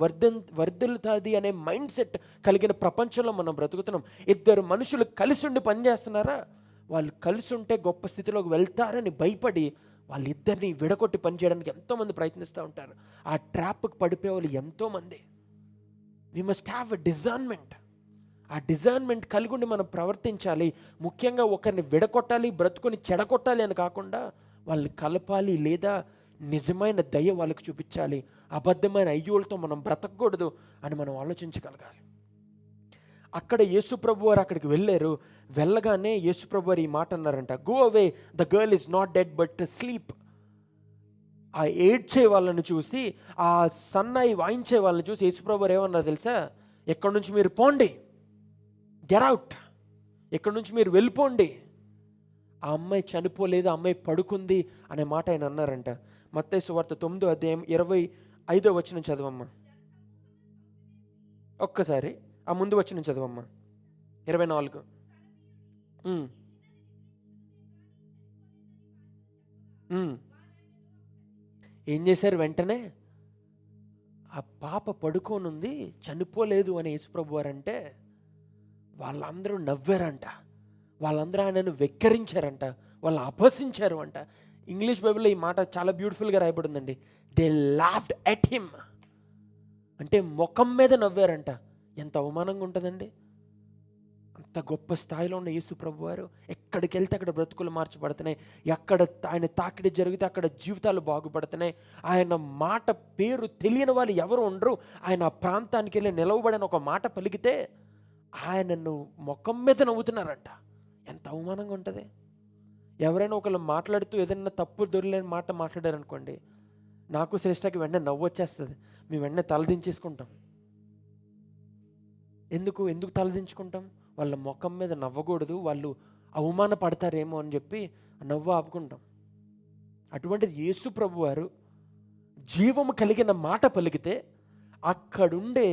వర్ధిల్లుతుంది అనే మైండ్ సెట్ కలిగిన ప్రపంచంలో మనం బ్రతుకుతున్నాం. ఇద్దరు మనుషులు కలిసి ఉండి పనిచేస్తున్నారా, వాళ్ళు కలిసి ఉంటే గొప్ప స్థితిలోకి వెళ్తారని భయపడి వాళ్ళిద్దరిని విడగొట్టి పనిచేయడానికి ఎంతోమంది ప్రయత్నిస్తూ ఉంటారు. ఆ ట్రాప్కి పడిపోయే వాళ్ళు ఎంతోమంది. We must have a discernment. ఆ డిజర్న్మెంట్ కలిగి ఉండి మనం ప్రవర్తించాలి. ముఖ్యంగా ఒకరిని విడగొట్టాలి, బ్రతుకుని చెడగొట్టాలి అని కాకుండా వాళ్ళని కలపాలి, లేదా నిజమైన దయ వాళ్ళకి చూపించాలి. అబద్ధమైన అయ్యోలతో మనం బ్రతకూడదు అని మనం ఆలోచించగలగాలి. అక్కడ యేసుప్రభు వారు అక్కడికి వెళ్ళారు. వెళ్ళగానే యేసుప్రభు వారు ఈ మాట అన్నారంట, go away, the girl is not dead but sleep. ఆ ఏడ్చే వాళ్ళని చూసి, ఆ సన్నాయి వాయించే వాళ్ళని చూసి యేసుప్రభు వారు ఏమన్నారు తెలుసా, ఎక్కడి నుంచి మీరు పోండి, గెట్ అవుట్, ఎక్కడి నుంచి మీరు వెళ్ళిపోండి. ఆ అమ్మాయి చనిపోలేదు, ఆ అమ్మాయి పడుకుంది అనే మాట ఆయన అన్నారంట. మత్తయి సువార్త 9:25 వచనం చదవమ్మా ఒక్కసారి. ఆ ముందు వచనం చదవమ్మా, 24. ఏం చేశారు? వెంటనే ఆ పాప పడుకోనుంది, చనిపోలేదు అని యేసుప్రభు వారు అంటే వాళ్ళందరూ నవ్వారంట. వాళ్ళందరూ ఆయనను వెక్కిరించారంట, వాళ్ళు అపహసించారు అంట. ఇంగ్లీష్ బైబిల్లో ఈ మాట చాలా బ్యూటిఫుల్గా రాయబడిందండి. దే లాఫ్డ్ ఎట్ హిమ్ అంటే ముఖం మీద నవ్వారంట. ఎంత అవమానంగా ఉంటుందండి. అంత గొప్ప స్థాయిలో ఉన్న యేసు ప్రభు వారు ఎక్కడికి వెళ్తే అక్కడ బ్రతుకులు మార్చబడుతున్నాయి. ఎక్కడ ఆయన తాకిడి జరిగితే అక్కడ జీవితాలు బాగుపడుతున్నాయి. ఆయన మాట పేరు తెలియని వాళ్ళు ఎవరు ఉండరు. ఆయన ఆ ప్రాంతానికి వెళ్ళి నిలవబడిన ఒక మాట పలికితే ఆయనను ముఖం మీద నవ్వుతున్నారంట. ఎంత అవమానంగా ఉంటుంది. ఎవరైనా ఒకళ్ళు మాట్లాడుతూ ఏదైనా తప్పు దొరలేని మాట మాట్లాడారనుకోండి, నాకు శ్రేష్టకి వెంటనే నవ్వు వచ్చేస్తుంది. మేము వెంటనే తలదించేసుకుంటాం. ఎందుకు తలదించుకుంటాం? వాళ్ళ ముఖం మీద నవ్వకూడదు, వాళ్ళు అవమానపడతారేమో అని చెప్పి నవ్వు ఆపుకుంటాం. అటువంటిది యేసు ప్రభు వారు జీవము కలిగిన మాట పలికితే అక్కడుండే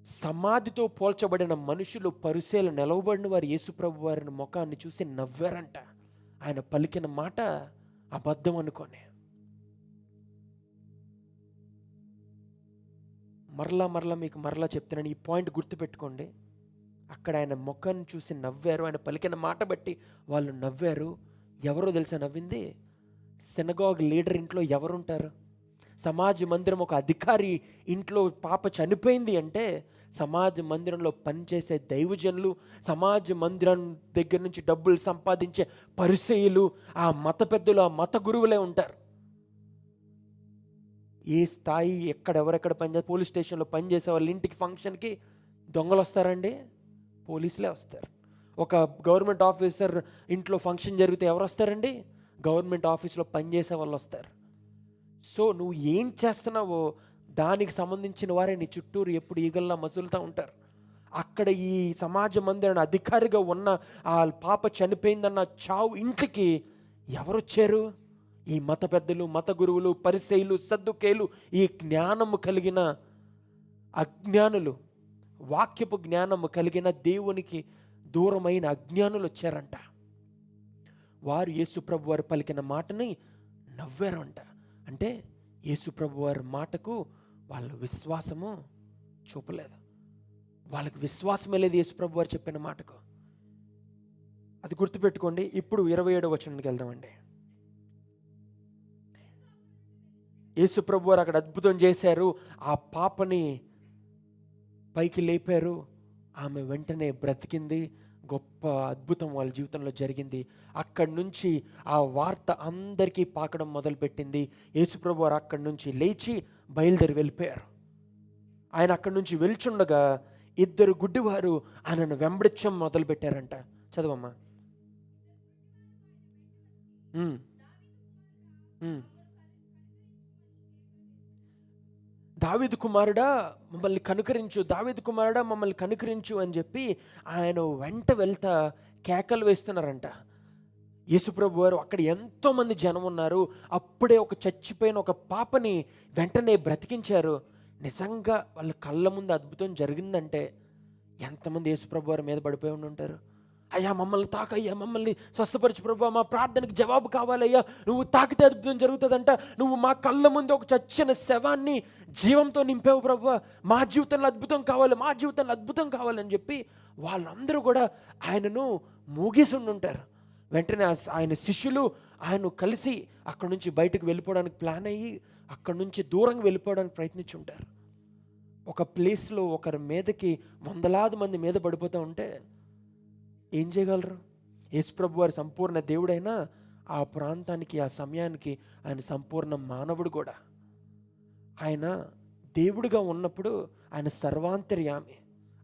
సమాధితో పోల్చబడిన మనుషులు, పరిసేలు నిలవబడిన వారు యేసు ప్రభు వారిని ముఖాన్ని చూసి నవ్వారంట. ఆయన పలికిన మాట అబద్ధం అనుకోనే. మరలా మీకు చెప్తున్నాను, ఈ పాయింట్ గుర్తుపెట్టుకోండి. అక్కడ ఆయన ముఖాన్ని చూసి నవ్వారు, ఆయన పలికిన మాట బట్టి వాళ్ళు నవ్వారు. ఎవరో తెలుసా నవ్వింది? సినగాగ్ లీడర్ ఇంట్లో ఎవరుంటారు? సమాజ మందిరం ఒక అధికారి ఇంట్లో పాప చనిపోయింది అంటే సమాజ మందిరంలో పనిచేసే దైవజనులు, సమాజ మందిరం దగ్గర నుంచి డబ్బులు సంపాదించే పరిసయ్యులు, ఆ మత పెద్దలు, ఆ మత గురువులే ఉంటారు. ఏ స్థాయి ఎవరెక్కడ పనిచేసే, పోలీస్ స్టేషన్లో పనిచేసే వాళ్ళ ఇంటికి ఫంక్షన్కి దొంగలు వస్తారండి? పోలీసులే వస్తారు. ఒక గవర్నమెంట్ ఆఫీసర్ ఇంట్లో ఫంక్షన్ జరిగితే ఎవరు వస్తారండి? గవర్నమెంట్ ఆఫీస్లో పనిచేసే వాళ్ళు వస్తారు. సో నువ్వు ఏం చేస్తున్నావో దానికి సంబంధించిన వారే నీ చుట్టూరు ఎప్పుడు ఈగల్లా మసులుతూ ఉంటారు. అక్కడ ఈ సమాజ మందిరం అధికారిగా ఉన్న ఆ పాప చనిపోయిందన్న చావు ఇంటికి ఎవరు వచ్చారు? ఈ మత పెద్దలు, మత గురువులు, పరిసయ్యులు, సద్దుకేలు, ఈ జ్ఞానము కలిగిన అజ్ఞానులు, వాక్యపు జ్ఞానము కలిగిన దేవునికి దూరమైన అజ్ఞానులు వచ్చారంట. వారు యేసుప్రభు వారు పలికిన మాటని నవ్వారంట. అంటే యేసుప్రభు వారి మాటకు వాళ్ళ విశ్వాసము చూపలేదు. వాళ్ళకి విశ్వాసమే లేదు యేసుప్రభు వారు చెప్పిన మాటకు. అది గుర్తుపెట్టుకోండి. ఇప్పుడు 27వ వచనానికి వెళ్దామండి. యేసు ప్రభు వారు అక్కడ అద్భుతం చేశారు. ఆ పాపని పైకి లేపారు. ఆమె వెంటనే బ్రతికింది. గొప్ప అద్భుతం వాళ్ళ జీవితంలో జరిగింది. అక్కడి నుంచి ఆ వార్త అందరికీ పాకడం మొదలుపెట్టింది. యేసుప్రభు వారు అక్కడి నుంచి లేచి బయలుదేరి వెళ్ళిపోయారు. ఆయన అక్కడి నుంచి వెళ్చుండగా ఇద్దరు గుడ్డివారు ఆయనను వెంబడించడం మొదలుపెట్టారంట. చదవమ్మా. దావీదు కుమారుడా మమ్మల్ని కనుకరించు, దావీదు కుమారుడా మమ్మల్ని కనుకరించు అని చెప్పి ఆయన వెంట వెళ్తా కేకలు వేస్తున్నారంట. యేసుప్రభు వారు అక్కడ ఎంతోమంది జనం ఉన్నారు. అప్పుడే ఒక చచ్చిపోయిన ఒక పాపని వెంటనే బ్రతికించారు. నిజంగా వాళ్ళ కళ్ళ ముందు అద్భుతం జరిగిందంటే ఎంతమంది యేసుప్రభు వారి మీద పడిపోయి ఉంటారు. అయ్యా మమ్మల్ని తాకయ్యా, మమ్మల్ని స్వస్థపరచు ప్రభు, మా ప్రార్థనకి జవాబు కావాలయ్యా, నువ్వు తాకితే అద్భుతం జరుగుతుందంట, నువ్వు మా కళ్ళ ముందు ఒక చచ్చిన శవాన్ని జీవంతో నింపావు ప్రభు, మా జీవితంలో అద్భుతం కావాలి, మా జీవితంలో అద్భుతం కావాలని చెప్పి వాళ్ళందరూ కూడా ఆయనను మూగేసి ఉండుంటారు. వెంటనే ఆయన శిష్యులు ఆయన కలిసి అక్కడి నుంచి బయటకు వెళ్ళిపోవడానికి ప్లాన్ అయ్యి అక్కడి నుంచి దూరంగా వెళ్ళిపోవడానికి ప్రయత్నించి ఉంటారు. ఒక ప్లేస్లో ఒకరి మీదకి వందలాది మంది మీద పడిపోతూ ఉంటే ఏం చేయగలరు? యేసుప్రభు వారి సంపూర్ణ దేవుడైనా ఆ ప్రాంతానికి ఆ సమయానికి ఆయన సంపూర్ణ మానవుడు కూడా. ఆయన దేవుడిగా ఉన్నప్పుడు ఆయన సర్వాంతర్యామి,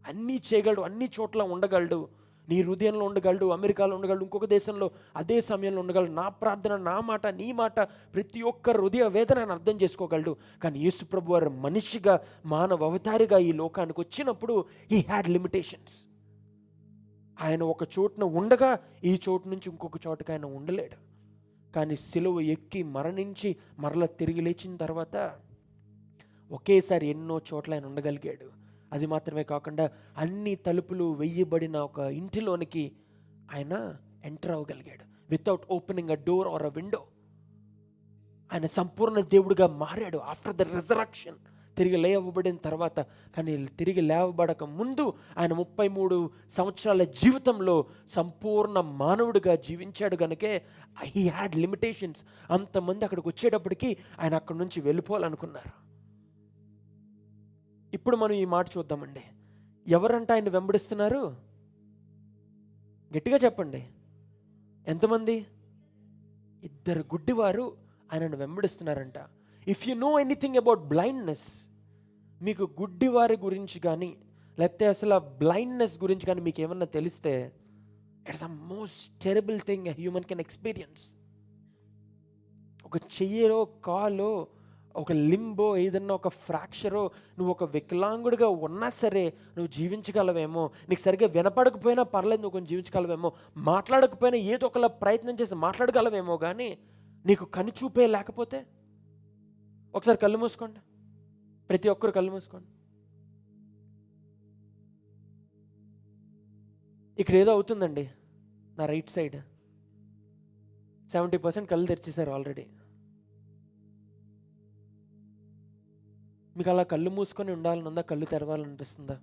అన్నీ చేయగలడు, అన్ని చోట్ల ఉండగలడు. నీ హృదయంలో ఉండగలడు, అమెరికాలో ఉండగలడు, ఇంకొక దేశంలో అదే సమయంలో ఉండగలడు. నా ప్రార్థన, నా మాట, నీ మాట, ప్రతి ఒక్క హృదయ వేదనను అర్థం చేసుకోగలడు. కానీ యేసుప్రభు వారు మనిషిగా మానవ అవతారిగా ఈ లోకానికి వచ్చినప్పుడు హీ హ్యాడ్ లిమిటేషన్స్. ఆయన ఒక చోటున ఉండగా ఈ చోటు నుంచి ఇంకొక చోటుకి ఆయన ఉండలేడు. కానీ సిలువ ఎక్కి మరణించి మరలా తిరిగి లేచిన తర్వాత ఒకేసారి ఎన్నో చోట్ల ఆయన ఉండగలిగాడు. అది మాత్రమే కాకుండా అన్ని తలుపులు వెయ్యబడిన ఒక ఇంటిలోనికి ఆయన ఎంటర్ అవ్వగలిగాడు without opening a door or a window. ఆయన సంపూర్ణ దేవుడిగా మారాడు ఆఫ్టర్ ద రిజరక్షన్, తిరిగి లేవబడిన తర్వాత. కానీ తిరిగి లేవబడక ముందు ఆయన 33 సంవత్సరాల జీవితంలో సంపూర్ణ మానవుడిగా జీవించాడు కనుకే హీ హ్యాడ్ లిమిటేషన్స్. అంతమంది అక్కడికి వచ్చేటప్పటికి ఆయన అక్కడి నుంచి వెళ్ళిపోవాలనుకున్నారు. ఇప్పుడు మనం ఈ మాట చూద్దామండి. ఎవరంట ఆయన వెంబడిస్తున్నారు? గట్టిగా చెప్పండి. ఎంతమంది? ఇద్దరు గుడ్డివారు ఆయనను వెంబడిస్తున్నారంట. If you know anything about blindness, మీకు గుడ్డివారి గురించి కానీ లేకపోతే అసలు ఆ బ్లైండ్నెస్ గురించి కానీ మీకు ఏమన్నా తెలిస్తే, it's the most terrible thing a human can experience. ఒక చెయ్యలో, కాలో, ఒక లింబో, ఏదన్నా ఒక ఫ్రాక్చరో, నువ్వు ఒక వికలాంగుడిగా ఉన్నా సరే నువ్వు జీవించగలవేమో. నీకు సరిగ్గా వినపడకపోయినా పర్లేదు, నువ్వు కొంచెం జీవించగలవేమో. మాట్లాడకపోయినా ఏదో ఒకలా ప్రయత్నం చేసి మాట్లాడగలవేమో. కానీ నీకు కనిచూపే లేకపోతే, ఒకసారి కళ్ళు మూసుకోండి, ప్రతి ఒక్కరు కళ్ళు మూసుకోండి. ఇక్కడ ఏదో అవుతుందండి. నా రైట్ సైడ్ 70% కళ్ళు తెరిచేశారు ఆల్రెడీ. మీకు అలా కళ్ళు మూసుకొని ఉండాలని ఉందా? కళ్ళు తెరవాలనిపిస్తుందా?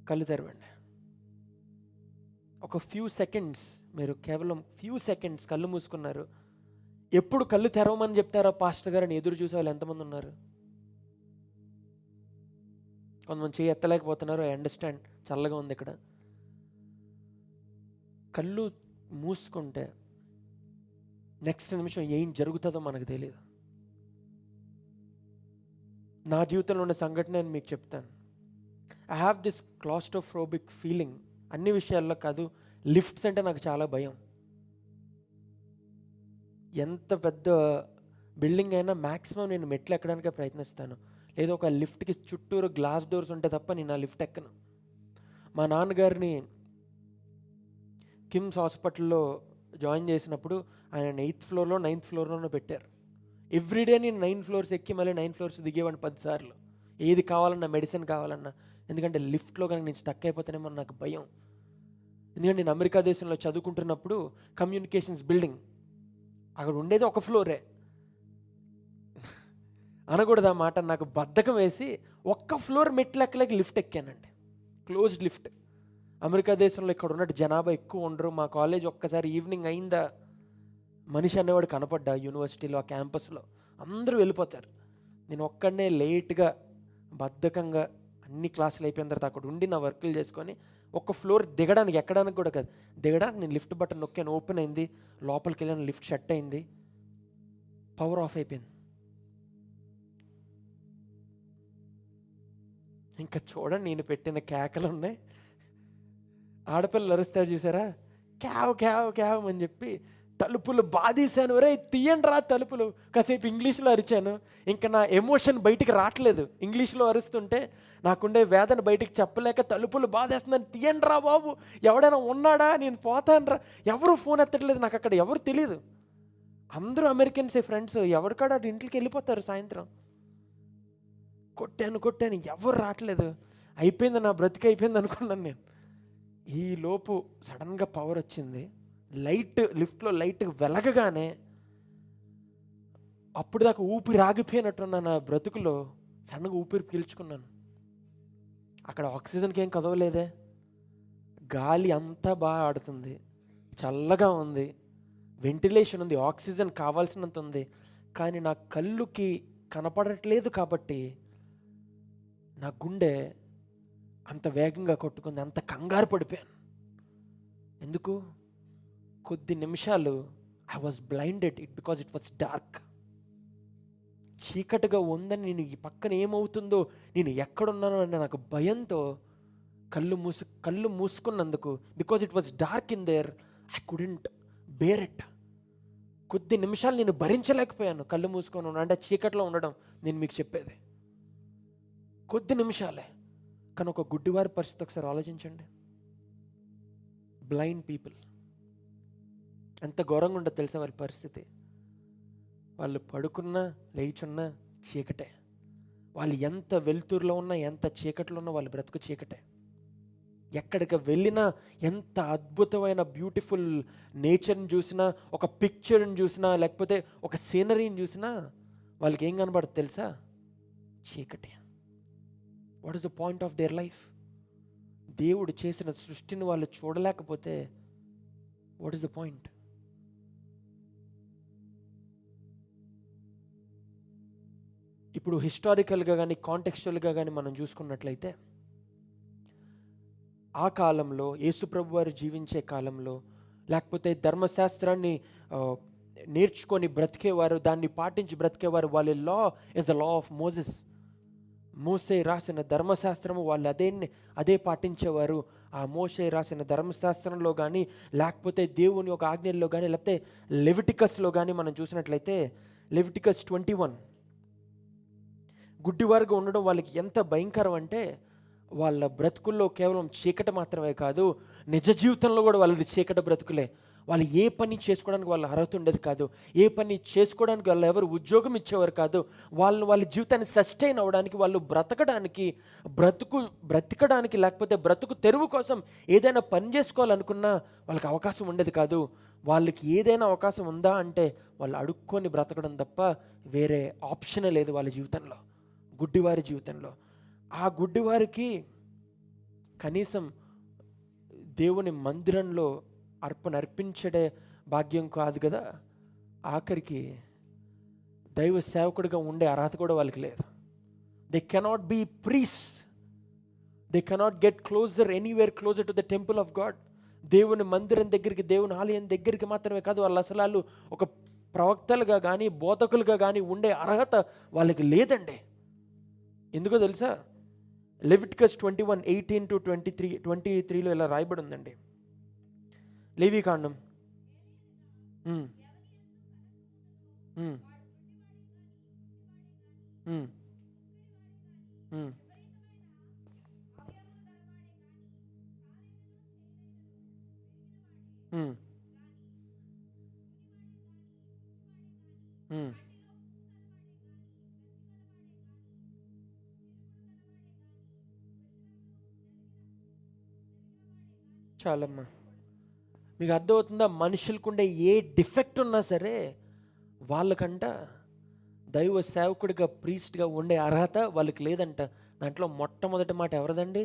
కళ్ళు తెరవండి. ఒక ఫ్యూ సెకండ్స్, మీరు కేవలం ఫ్యూ సెకండ్స్ కళ్ళు మూసుకున్నారు. ఎప్పుడు కళ్ళు తెరవమని చెప్తారా పాస్టర్ గారు అని ఎదురు చూసే వాళ్ళు ఎంతమంది ఉన్నారు? కొంతమంది చేయి ఎత్తలేకపోతున్నారు. ఐ అండర్స్టాండ్, చల్లగా ఉంది ఇక్కడ. కళ్ళు మూసుకుంటే నెక్స్ట్ నిమిషం ఏం జరుగుతుందో మనకు తెలియదు. నా జీవితంలో ఉన్న సంఘటన నేను మీకు చెప్తాను. I have this claustrophobic feeling. అన్ని విషయాల్లో కాదు, లిఫ్ట్స్ అంటే నాకు చాలా భయం. ఎంత పెద్ద బిల్డింగ్ అయినా మ్యాక్సిమం నేను మెట్లు ఎక్కడానికే ప్రయత్నిస్తాను. లేదా ఒక లిఫ్ట్కి చుట్టూరు గ్లాస్ డోర్స్ ఉంటే తప్ప నేను ఆ లిఫ్ట్ ఎక్కను. మా నాన్నగారిని కిమ్స్ హాస్పిటల్లో జాయిన్ చేసినప్పుడు ఆయన 8th ఫ్లోర్లో 9th ఫ్లోర్లోనూ పెట్టారు. ఎవ్రీడే నేను 9 ఫ్లోర్స్ ఎక్కి మళ్ళీ 9 ఫ్లోర్స్ దిగేవాడిని 10 సార్లు. ఏది కావాలన్నా, మెడిసిన్ కావాలన్నా. ఎందుకంటే లిఫ్ట్లో కానీ నేను స్టక్ అయిపోతానేమో నాకు భయం. ఎందుకంటే నేను అమెరికా దేశంలో చదువుకుంటున్నప్పుడు కమ్యూనికేషన్స్ బిల్డింగ్, అక్కడ ఉండేది ఒక ఫ్లోరే. అనకూడదు ఆ మాట, నాకు బద్ధకం వేసి ఒక్క ఫ్లోర్ మెట్లు ఎక్కలేక లిఫ్ట్ ఎక్కానండి. Closed lift. అమెరికా దేశంలో ఇక్కడ ఉన్నట్టు జనాభా ఎక్కువ ఉండరు. మా కాలేజ్ ఒక్కసారి ఈవినింగ్ అయిందా మనిషి అనేవాడు కనపడ్డా యూనివర్సిటీలో, ఆ క్యాంపస్లో అందరూ వెళ్ళిపోతారు. నేను ఒక్కడనే లేట్గా బద్ధకంగా అన్ని క్లాసులు అయిపోయిన తర్వాత అక్కడ ఉండి నా వర్కులు చేసుకొని ఒక ఫ్లోర్ దిగడానికి, ఎక్కడానికి కూడా కాదు, దిగడానికి నేను లిఫ్ట్ బటన్ నొక్కాను, ఓపెన్ అయింది, లోపలికి వెళ్ళాను, లిఫ్ట్ షట్ అయింది, పవర్ ఆఫ్ అయిపోయింది. ఇంకా చూడండి, నేను పెట్టిన కేకలు ఉన్నాయి. ఆడపిల్లలు అరుస్తారు చూసారా, క్యావ్ క్యావ్ క్యావ్ అని చెప్పి. తలుపులు బాధేశాను, రే తీయండి రా తలుపులు. కాసేపు ఇంగ్లీష్లో అరిచాను, ఇంకా నా ఎమోషన్ బయటికి రావట్లేదు. ఇంగ్లీష్లో అరుస్తుంటే నాకుండే వేదన బయటికి చెప్పలేక తలుపులు బాధేస్తున్నాను, తీయండి రా బాబు, ఎవడైనా ఉన్నాడా, నేను పోతాను రా. ఎవరు ఫోన్ ఎత్తట్లేదు, నాకు అక్కడ ఎవరు తెలియదు. అందరూ అమెరికన్సే ఫ్రెండ్స్, ఎవరికాడ ఇంటికి వెళ్ళిపోతారు సాయంత్రం. కొట్టాను, ఎవరు రావట్లేదు. అయిపోయింది, నా బ్రతికి అయిపోయింది అనుకున్నాను నేను. ఈ లోపు సడన్గా పవర్ వచ్చింది. లైట్, లిఫ్ట్లో లైట్ వెలగగానే అప్పుడు దాకా ఊపిరి ఆగిపోయినట్టున్న నా బ్రతుకులో సడన్గా ఊపిరి పీల్చుకున్నాను. అక్కడ ఆక్సిజన్కి ఏం కదవలేదే, గాలి అంతా బాగా ఆడుతుంది, చల్లగా ఉంది, వెంటిలేషన్ ఉంది, ఆక్సిజన్ కావాల్సినంత ఉంది. కానీ నా కళ్ళుకి కనపడట్లేదు కాబట్టి నా గుండె అంత వేగంగా కొట్టుకుంది, అంత కంగారు పడిపోయాను. ఎందుకు? కొద్ది నిమిషాలు I was blinded because it was dark. చీకటిగా ఉందని, నేను ఈ పక్కన ఏమవుతుందో, నేను ఎక్కడున్నానో అని నాకు భయంతో కళ్ళు మూసుకున్నందుకు, because it was dark in there, I couldn't bear it. కొద్ది నిమిషాలు నేను భరించలేకపోయాను కళ్ళు మూసుకొని ఉండడం, అంటే చీకట్లో ఉండడం. నేను మీకు చెప్పేది కొద్ది నిమిషాలే, కానీ ఒక గుడ్డివారి పరిస్థితి ఒకసారి ఆలోచించండి. బ్లైండ్ పీపుల్ ఎంత ఘోరంగా ఉండదు తెలుసా వారి పరిస్థితి. వాళ్ళు పడుకున్నా లేచున్నా చీకటే. వాళ్ళు ఎంత వెలుతురులో ఉన్నా, ఎంత చీకట్లో ఉన్నా వాళ్ళ బ్రతుకు చీకటే. ఎక్కడికి వెళ్ళినా, ఎంత అద్భుతమైన బ్యూటిఫుల్ నేచర్ని చూసినా, ఒక పిక్చర్ని చూసినా, లేకపోతే ఒక సీనరీని చూసినా వాళ్ళకి ఏం కనబడుతుంది తెలుసా? చీకటి. What is the point of their life? దేవుడు చేసిన సృష్టిని వాళ్ళు చూడలేకపోతే వాట్ ఈస్ ద పాయింట్? ఇప్పుడు హిస్టారికల్గా కానీ కాంటెక్స్చువల్గా కానీ మనం చూసుకున్నట్లయితే, ఆ కాలంలో, యేసుప్రభు వారు జీవించే కాలంలో, లేకపోతే ధర్మశాస్త్రాన్ని నేర్చుకొని బ్రతికేవారు, దాన్ని పాటించి బ్రతికేవారు, వాళ్ళ law is the law of Moses. మోసే రాసిన ధర్మశాస్త్రము, వాళ్ళు అదే పాటించేవారు. ఆ మోసే రాసిన ధర్మశాస్త్రంలో కానీ, లేకపోతే దేవుని యొక్క ఆజ్ఞల్లో కానీ, లేకపోతే లెవిటికస్లో కానీ మనం చూసినట్లయితే, లెవిటికస్ 21, గుడ్డివారుగా ఉండడం వాళ్ళకి ఎంత భయంకరం అంటే, వాళ్ళ బ్రతుకుల్లో కేవలం చీకటి మాత్రమే కాదు, నిజ జీవితంలో కూడా వాళ్ళది చీకటి బ్రతుకులే. వాళ్ళు ఏ పని చేసుకోవడానికి వాళ్ళ అర్హత ఉండేది కాదు. ఏ పని చేసుకోవడానికి వాళ్ళు ఎవరు ఉద్యోగం ఇచ్చేవారు కాదు. వాళ్ళ జీవితాన్ని సస్టైన్ అవ్వడానికి, వాళ్ళు బ్రతకడానికి లేకపోతే బ్రతుకు తెరువు కోసం ఏదైనా పని చేసుకోవాలనుకున్నా వాళ్ళకి అవకాశం ఉండేది కాదు. వాళ్ళకి ఏదైనా అవకాశం ఉందా అంటే వాళ్ళు అడుక్కొని బ్రతకడం తప్ప వేరే ఆప్షనే లేదు వాళ్ళ జీవితంలో, గుడ్డివారి జీవితంలో. ఆ గుడ్డివారికి కనీసం దేవుని మందిరంలో అర్పించడే భాగ్యం కాదు కదా, ఆఖరికి దైవ సేవకుడిగా ఉండే అర్హత కూడా వాళ్ళకి లేదు. They cannot be priest, they cannot get anywhere closer to the temple of God. దేవుని మందిరం దగ్గరికి, దేవుని ఆలయం దగ్గరికి మాత్రమే కాదు, వాళ్ళు ఒక ప్రవక్తలుగా కానీ బోధకులుగా కానీ ఉండే అర్హత వాళ్ళకి లేదండి. ఎందుకో తెలుసా? లెవిటికస్ 21:18-23 ఇలా రాయబడి ఉందండి. లేవీకాండం. చాలమ్మా, మీకు అర్థమవుతుందా? మనుషులకుండే ఏ డిఫెక్ట్ ఉన్నా సరే వాళ్ళకంట దైవ సేవకుడిగా, ప్రీస్ట్గా ఉండే అర్హత వాళ్ళకి లేదంట. దాంట్లో మొట్టమొదటి మాట ఎవరిదండి?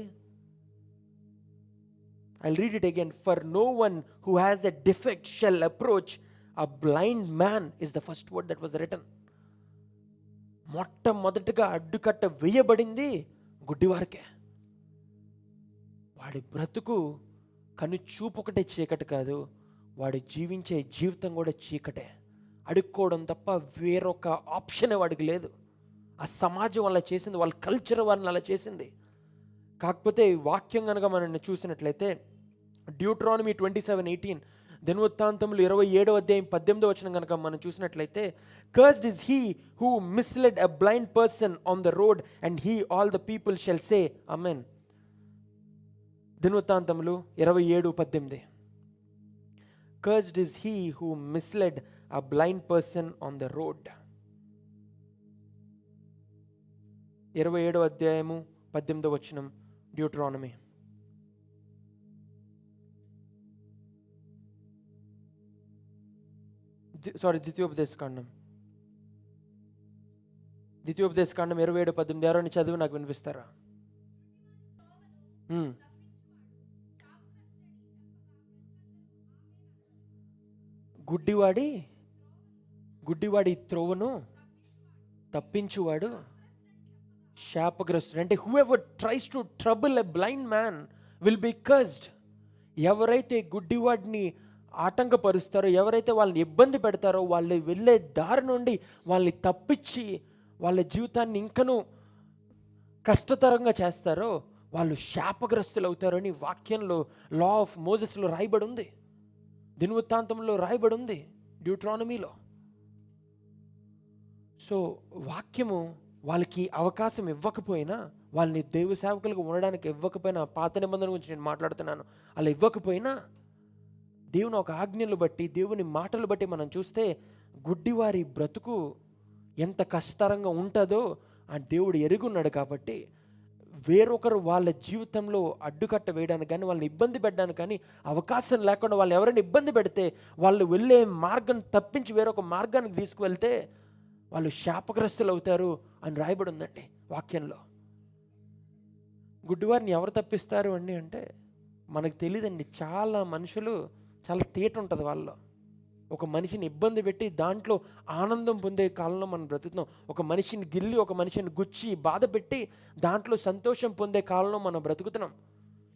I'll read it again. For no one who has a defect shall approach a blind man is the first word that was written. మొట్టమొదటిగా అడ్డుకట్ట వేయబడింది గుడ్డివారికే. వాడి బ్రతుకు కను చూపు ఒకటే చీకటి కాదు, వాడు జీవించే జీవితం కూడా చీకటే. అడుక్కోవడం తప్ప వేరొక ఆప్షన్ వాడికి లేదు. ఆ సమాజం అలా చేసింది, వాళ్ళ కల్చర్ వాళ్ళని అలా చేసింది. కాకపోతే వాక్యం కనుక మనం చూసినట్లయితే డ్యూట్రానమీ 27:18, దినవృత్తాంతములు 27:18 కనుక మనం చూసినట్లయితే, cursed is he who mislead a blind person on the road and he all the people shall say amen. దినవృత్తాంతములు 27:18, cursed is he who mislead a blind person on the road. 27:18 Deuteronomy. ద్వితీయోపదేశకాండం 27:18 ఎవరైనా చదివి నాకు వినిపిస్తారా? గుడ్డివాడి త్రోవను తప్పించువాడు శాపగ్రస్తుడు. అంటే whoever tries to trouble a blind man will be cursed. ఎవరైతే గుడ్డివాడిని ఆటంకపరుస్తారో, ఎవరైతే వాళ్ళని ఇబ్బంది పెడతారో, వాళ్ళు వెళ్ళే దారి నుండి వాళ్ళని తప్పించి వాళ్ళ జీవితాన్ని ఇంకనూ కష్టతరంగా చేస్తారో వాళ్ళు శాపగ్రస్తులు అవుతారని వాక్యంలో, లా ఆఫ్ మోసెస్లో రాయబడి ఉంది, దినవృత్తాంతంలో రాయబడి ఉంది, డ్యూట్రానమీలో. సో వాక్యము వాళ్ళకి అవకాశం ఇవ్వకపోయినా, వాళ్ళని దైవ సేవకులుగా ఉండడానికి ఇవ్వకపోయినా, పాత నిబంధన గురించి నేను మాట్లాడుతున్నాను, అలా ఇవ్వకపోయినా దేవుని ఒక ఆజ్ఞలు బట్టి, దేవుని మాటలు బట్టి మనం చూస్తే గుడ్డివారి బ్రతుకు ఎంత కష్టతరంగా ఉంటుందో ఆ దేవుడు ఎరుగున్నాడు. కాబట్టి వేరొకరు వాళ్ళ జీవితంలో అడ్డుకట్ట వేయడానికి కానీ, వాళ్ళని ఇబ్బంది పెట్టడానికి కానీ అవకాశం లేకుండా, వాళ్ళు ఎవరైనా ఇబ్బంది పెడితే వాళ్ళు వెళ్ళే మార్గం తప్పించి వేరొక మార్గానికి తీసుకువెళ్తే వాళ్ళు శాపగ్రస్తులు అవుతారు అని రాయబడి ఉందండి వాక్యంలో. గుడ్డివారిని ఎవరు తప్పిస్తారు అండి అంటే మనకు తెలియదండి. చాలా మనుషులు చాలా తేట ఉంటుంది వాళ్ళలో. ఒక మనిషిని ఇబ్బంది పెట్టి దాంట్లో ఆనందం పొందే కాలంలో మనం బ్రతుకుతున్నాం. ఒక మనిషిని గిల్లి, ఒక మనిషిని గుచ్చి బాధ పెట్టి దాంట్లో సంతోషం పొందే కాలంలో మనం బ్రతుకుతున్నాం.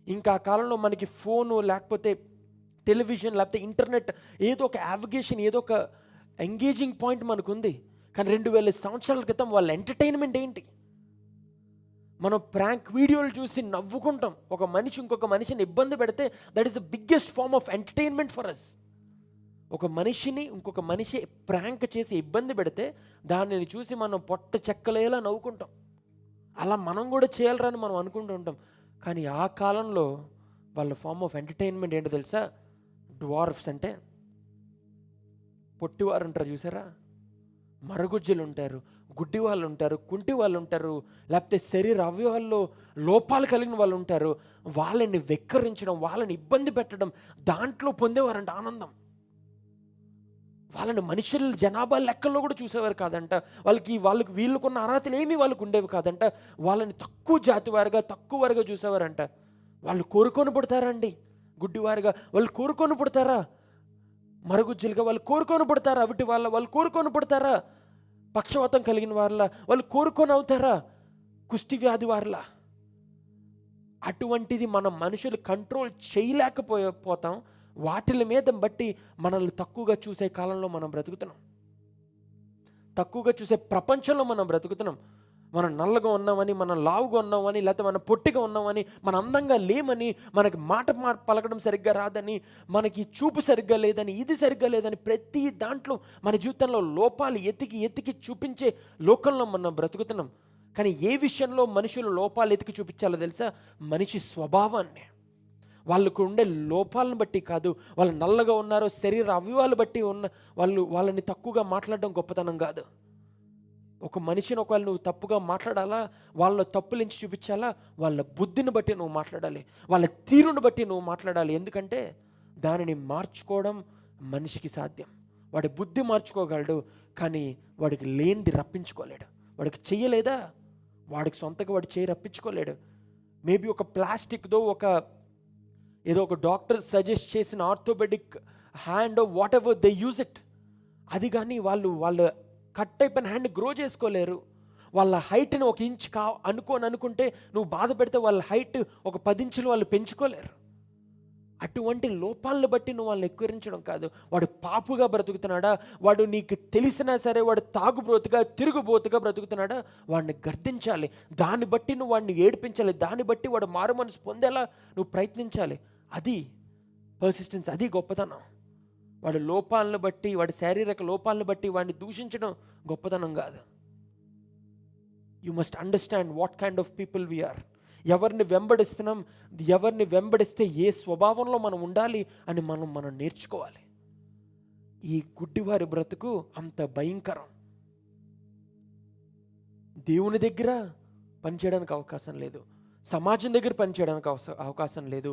ఇంకా ఆ కాలంలో మనకి ఫోను, లేకపోతే టెలివిజన్, లేకపోతే ఇంటర్నెట్, ఏదో ఒక యావిగేషన్, ఏదో ఒక ఎంగేజింగ్ పాయింట్ మనకుంది. కానీ 2000 సంవత్సరాల క్రితం వాళ్ళ ఎంటర్టైన్మెంట్ ఏంటి? మనం ప్రాంక్ వీడియోలు చూసి నవ్వుకుంటాం. ఒక మనిషి ఇంకొక మనిషిని ఇబ్బంది పెడితే that is the biggest form of entertainment for us. ఒక మనిషిని ఇంకొక మనిషి ప్రాంక్ చేసి ఇబ్బంది పెడితే దానిని చూసి మనం పొట్ట చెక్కలేలా నవ్వుకుంటాం. అలా మనం కూడా చేయాలరని మనం అనుకుంటూ ఉంటాం. కానీ ఆ కాలంలో వాళ్ళ ఫార్మ్ ఆఫ్ ఎంటర్టైన్మెంట్ ఏంటో తెలుసా? డ్వార్ఫ్స్ అంటే పొట్టివారు ఉంటారు చూసారా, మరుగుజ్జులు ఉంటారు, గుడ్డి వాళ్ళు ఉంటారు, కుంటి వాళ్ళు ఉంటారు, లేకపోతే శరీర అవయవాల్లో లోపాలు కలిగిన వాళ్ళు ఉంటారు. వాళ్ళని వెక్కరించడం, వాళ్ళని ఇబ్బంది పెట్టడం, దాంట్లో పొందేవారంట ఆనందం. వాళ్ళని మనుషుల జనాభా లెక్కల్లో కూడా చూసేవారు కాదంట. వాళ్ళకి వీళ్ళకున్న అర్హతలు ఏమీ వాళ్ళకు ఉండేవి కాదంట. వాళ్ళని తక్కువ జాతి వారుగా, తక్కువ వారుగా చూసేవారంట. వాళ్ళు కోరుకొని పుడతారండి గుడ్డివారుగా. వాళ్ళు కోరుకొని పుడతారా? మరుగుజ్జులుగా వాళ్ళు కోరుకొని పుడతారా? అవిటి వాళ్ళు కోరుకొని పుడతారా? పక్షవాతం కలిగిన వారిలా వాళ్ళు కోరుకొని అవుతారా? కుష్టి వ్యాధి వారిలా? అటువంటిది మనం మనుషులు కంట్రోల్ చేయలేకపోతాం. వాటిల మీద బట్టి మనల్ని తక్కువగా చూసే కాలంలో మనం బ్రతుకుతున్నాం. తక్కువగా చూసే ప్రపంచంలో మనం బ్రతుకుతున్నాం. మనం నల్లగా ఉన్నామని, మనం లావుగా ఉన్నామని, లేకపోతే మనం పొట్టిగా ఉన్నామని, మన అందంగా లేమని, మనకి మాట పలకడం సరిగ్గా రాదని, మనకి చూపు సరిగ్గా లేదని, ఇది సరిగ్గా లేదని, ప్రతి దాంట్లో మన జీవితంలో లోపాలు ఎతికి చూపించే లోకంలో మనం బ్రతుకుతున్నాం. కానీ ఏ విషయంలో మనుషులు లోపాలు ఎతికి చూపించాలో తెలుసా? మనిషి స్వభావాన్ని. వాళ్ళకు ఉండే లోపాలను బట్టి కాదు. వాళ్ళు నల్లగా ఉన్నారో శరీర అవయవాలు బట్టి వాళ్ళని తక్కువగా మాట్లాడడం గొప్పతనం కాదు. ఒక మనిషిని ఒకవేళ నువ్వు తప్పుగా మాట్లాడాలా, వాళ్ళ తప్పులించి చూపించాలా, వాళ్ళ బుద్ధిని బట్టి నువ్వు మాట్లాడాలి, వాళ్ళ తీరును బట్టి నువ్వు మాట్లాడాలి. ఎందుకంటే దానిని మార్చుకోవడం మనిషికి సాధ్యం. వాడి బుద్ధి మార్చుకోగలడు, కానీ వాడికి లేనిది రప్పించుకోలేడు. వాడికి చెయ్యలేదా, వాడికి సొంతగా వాడు చేయి రప్పించుకోలేడు. మేబీ ఒక ప్లాస్టిక్దో, ఏదో ఒక డాక్టర్ సజెస్ట్ చేసిన orthopaedic hand, whatever they use it, అది కానీ వాళ్ళు కట్ అయిపోయిన హ్యాండ్ని గ్రో చేసుకోలేరు. వాళ్ళ హైట్ని 1 ఇంచ్ అనుకుంటే నువ్వు బాధ పెడితే వాళ్ళ హైట్ ఒక 10 ఇంచులు వాళ్ళు పెంచుకోలేరు. అటువంటి లోపాలను బట్టి నువ్వు వాళ్ళని ఎక్కిరించడం కాదు. వాడు పాపుగా బ్రతుకుతున్నాడా, వాడు నీకు తెలిసినా సరే వాడు తాగుబోతుగా తిరుగుబోతుగా బ్రతుకుతున్నాడా, వాడిని గర్దించాలి. దాన్ని బట్టి నువ్వు వాడిని ఏడిపించాలి. దాన్ని బట్టి వాడు మారు మనసు పొందేలా నువ్వు ప్రయత్నించాలి. అది పర్సిస్టెన్స్, అది గొప్పతనం. వాడి లోపాలను బట్టి, వాడి శారీరక లోపాలను బట్టి వాడిని దూషించడం గొప్పతనం కాదు. You must understand what kind of people we're. ఎవరిని వెంబడిస్తున్నాం, ఎవరిని వెంబడిస్తే ఏ స్వభావంలో మనం ఉండాలి అని మనం నేర్చుకోవాలి. ఈ గుడ్డివారి బ్రతుకు అంత భయంకరం. దేవుని దగ్గర పనిచేయడానికి అవకాశం లేదు, సమాజం దగ్గర పనిచేయడానికి అవకాశం లేదు.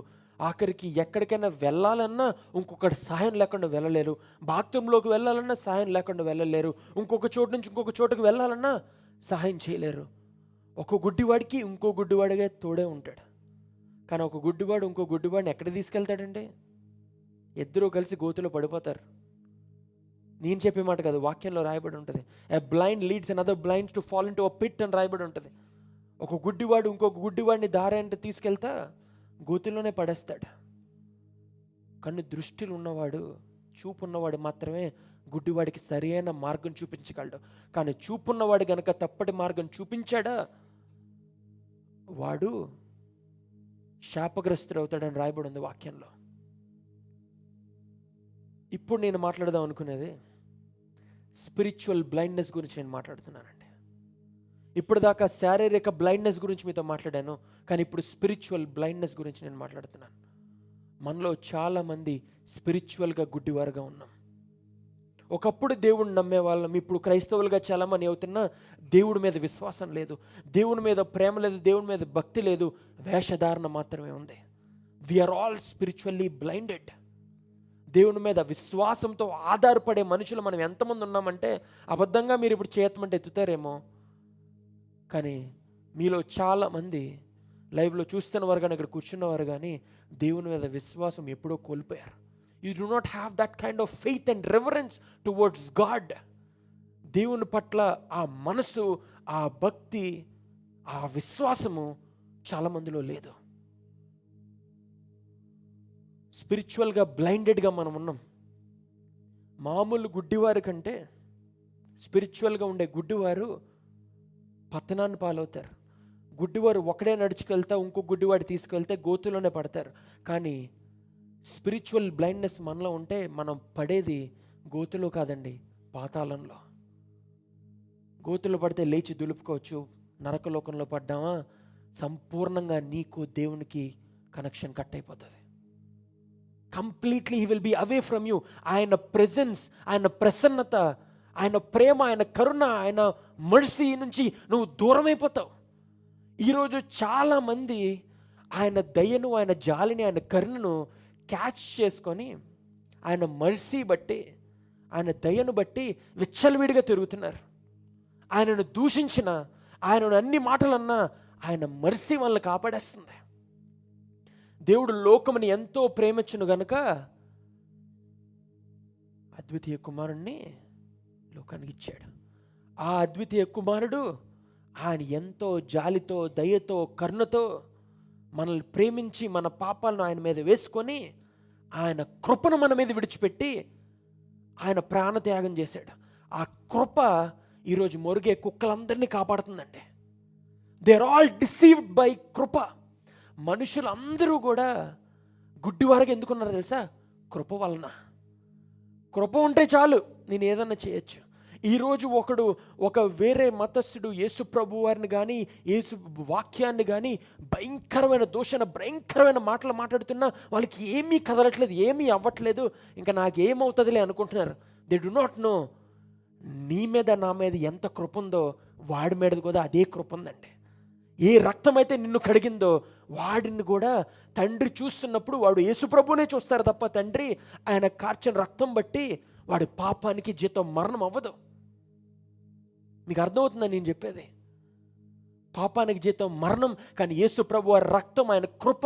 ఆఖరికి ఎక్కడికైనా వెళ్ళాలన్నా ఇంకొకటి సహాయం లేకుండా వెళ్ళలేరు. బాత్రూంలోకి వెళ్ళాలన్నా సహాయం లేకుండా వెళ్ళలేరు. ఇంకొక చోటు నుంచి ఇంకొక చోటుకు వెళ్ళాలన్నా సహాయం చేయలేరు. ఒక గుడ్డివాడికి ఇంకో గుడ్డివాడిగా తోడే ఉంటాడు. కానీ ఒక గుడ్డివాడు ఇంకో గుడ్డివాడిని ఎక్కడ తీసుకెళ్తాడంటే ఇద్దరూ కలిసి గోతులో పడిపోతారు. నేను చెప్పే మాట కాదు, వాక్యంలో రాయబడి ఉంటుంది. A blind leads another blind to fall into a pit అని రాయబడి ఉంటుంది. ఒక గుడ్డివాడు ఇంకొక గుడ్డివాడిని దారి అంటే తీసుకెళ్తా గోతుల్లోనే పడేస్తాడు. కన్ను దృష్టిలు ఉన్నవాడు, చూపు ఉన్నవాడు మాత్రమే గుడ్డివాడికి సరైన మార్గం చూపించగలడు. కానీ చూపున్నవాడు గనక తప్పటి మార్గం చూపించాడా వాడు శాపగ్రస్తుడు అవుతాడని రాయబడి ఉంది వాక్యంలో. ఇప్పుడు నేను మాట్లాడదాం అనుకునేది స్పిరిచువల్ బ్లైండ్నెస్ గురించి నేను మాట్లాడుతున్నానండి. ఇప్పుడు దాకా శారీరక బ్లైండ్నెస్ గురించి మీతో మాట్లాడాను, కానీ ఇప్పుడు స్పిరిచువల్ బ్లైండ్నెస్ గురించి నేను మాట్లాడుతున్నాను. మనలో చాలామంది స్పిరిచువల్గా గుడ్డివారుగా ఉన్నాం. ఒకప్పుడు దేవుడిని నమ్మే వాళ్ళం, ఇప్పుడు క్రైస్తవులుగా చాలామంది అవుతున్నా దేవుడి మీద విశ్వాసం లేదు, దేవుని మీద ప్రేమ లేదు, దేవుని మీద భక్తి లేదు, వేషధారణ మాత్రమే ఉంది. We're all spiritually blinded. దేవుని మీద విశ్వాసంతో ఆధారపడే మనుషులు మనం ఎంతమంది ఉన్నామంటే, అబద్ధంగా మీరు ఇప్పుడు చేయమంటే ఎత్తుతారేమో, కానీ మీలో చాలామంది లైవ్లో చూస్తున్నవారు కానీ ఇక్కడ కూర్చున్నవారు కానీ దేవుని మీద విశ్వాసం ఎప్పుడో కోల్పోయారు. You do not have that kind of faith and reverence towards God. దేవుని పట్ల ఆ మనసు, ఆ భక్తి, ఆ విశ్వాసము చాలా మందిలో లేదు. స్పిరిచువల్గా బ్లైండెడ్గా మనం ఉన్నాం. మామూలు గుడ్డివారి కంటే స్పిరిచువల్గా ఉండే గుడ్డివారు పతనాన్ని పాలవుతారు. గుడ్డివారు ఒకడే నడుచుకెళ్తా ఇంకో గుడ్డివాడు తీసుకెళ్తే గోతులోనే పడతారు. కానీ స్పిరిచువల్ బ్లైండ్నెస్ మనలో ఉంటే మనం పడేది గోతులో కాదండి, పాతాళంలో. గోతులో పడితే లేచి దులుపుకోవచ్చు, నరకలోకంలో పడ్డామా సంపూర్ణంగా నీకు దేవునికి కనెక్షన్ కట్ అయిపోతుంది. Completely he will be away from you. ఆయన ప్రెజెన్స్, ఆయన ప్రసన్నత, ఆయన ప్రేమ, ఆయన కరుణ, ఆయన మర్సీ నుంచి నువ్వు దూరం అయిపోతావు. ఈరోజు చాలామంది ఆయన దయను, ఆయన జాలిని, ఆయన కరుణను క్యాచ్ చేసుకొని ఆయన మర్సీ బట్టి, ఆయన దయను బట్టి విచ్చలవిడిగా తిరుగుతున్నారు. ఆయనను దూషించిన, ఆయనను అన్ని మాటలన్నా ఆయన మర్సీ వాళ్ళని కాపాడేస్తుంది. దేవుడు లోకముని ఎంతో ప్రేమించును గనుక అద్వితీయ కుమారుణ్ణి లోకానికి ఇచ్చాడు. ఆ అద్వితీయ కుమారుడు ఆయన ఎంతో జాలితో, దయతో, కరుణతో మనల్ని ప్రేమించి మన పాపాలను ఆయన మీద వేసుకొని ఆయన కృపను మన మీద విడిచిపెట్టి ఆయన ప్రాణత్యాగం చేశాడు. ఆ కృప ఈరోజు మొరిగే కుక్కలందరినీ కాపాడుతుందండి. They are all deceived by కృప. మనుషులందరూ కూడా గుడ్డివారుగా ఎందుకున్నారో తెలుసా? కృప వలన. కృప ఉంటే చాలు నేను ఏదన్నా చేయొచ్చు. ఈరోజు ఒక వేరే మతస్థుడు యేసు ప్రభు వారిని కానీ యేసు వాక్యాన్ని కానీ భయంకరమైన దూషణ, భయంకరమైన మాటలు మాట్లాడుతున్నా వాళ్ళకి ఏమీ కదలట్లేదు, ఏమీ అవ్వట్లేదు, ఇంకా నాకేమవుతుందిలే అనుకుంటున్నారు. దే డు నాట్ నో నీ మీద నా మీద ఎంత కృప ఉందో వాడి మీద కూడా అదే కృప ఉందండి. ఏ రక్తం అయితే నిన్ను కడిగిందో వాడిని కూడా తండ్రి చూస్తున్నప్పుడు వాడు యేసు ప్రభునే చూస్తారు తప్ప తండ్రి ఆయన కార్చిన రక్తం బట్టి వాడి పాపానికి జీతం మరణం అవ్వదు. మీకు అర్థమవుతుందా నేను చెప్పేది? పాపానికి జీతం మరణం, కానీ యేసు ప్రభు వారి రక్తం, ఆయన కృప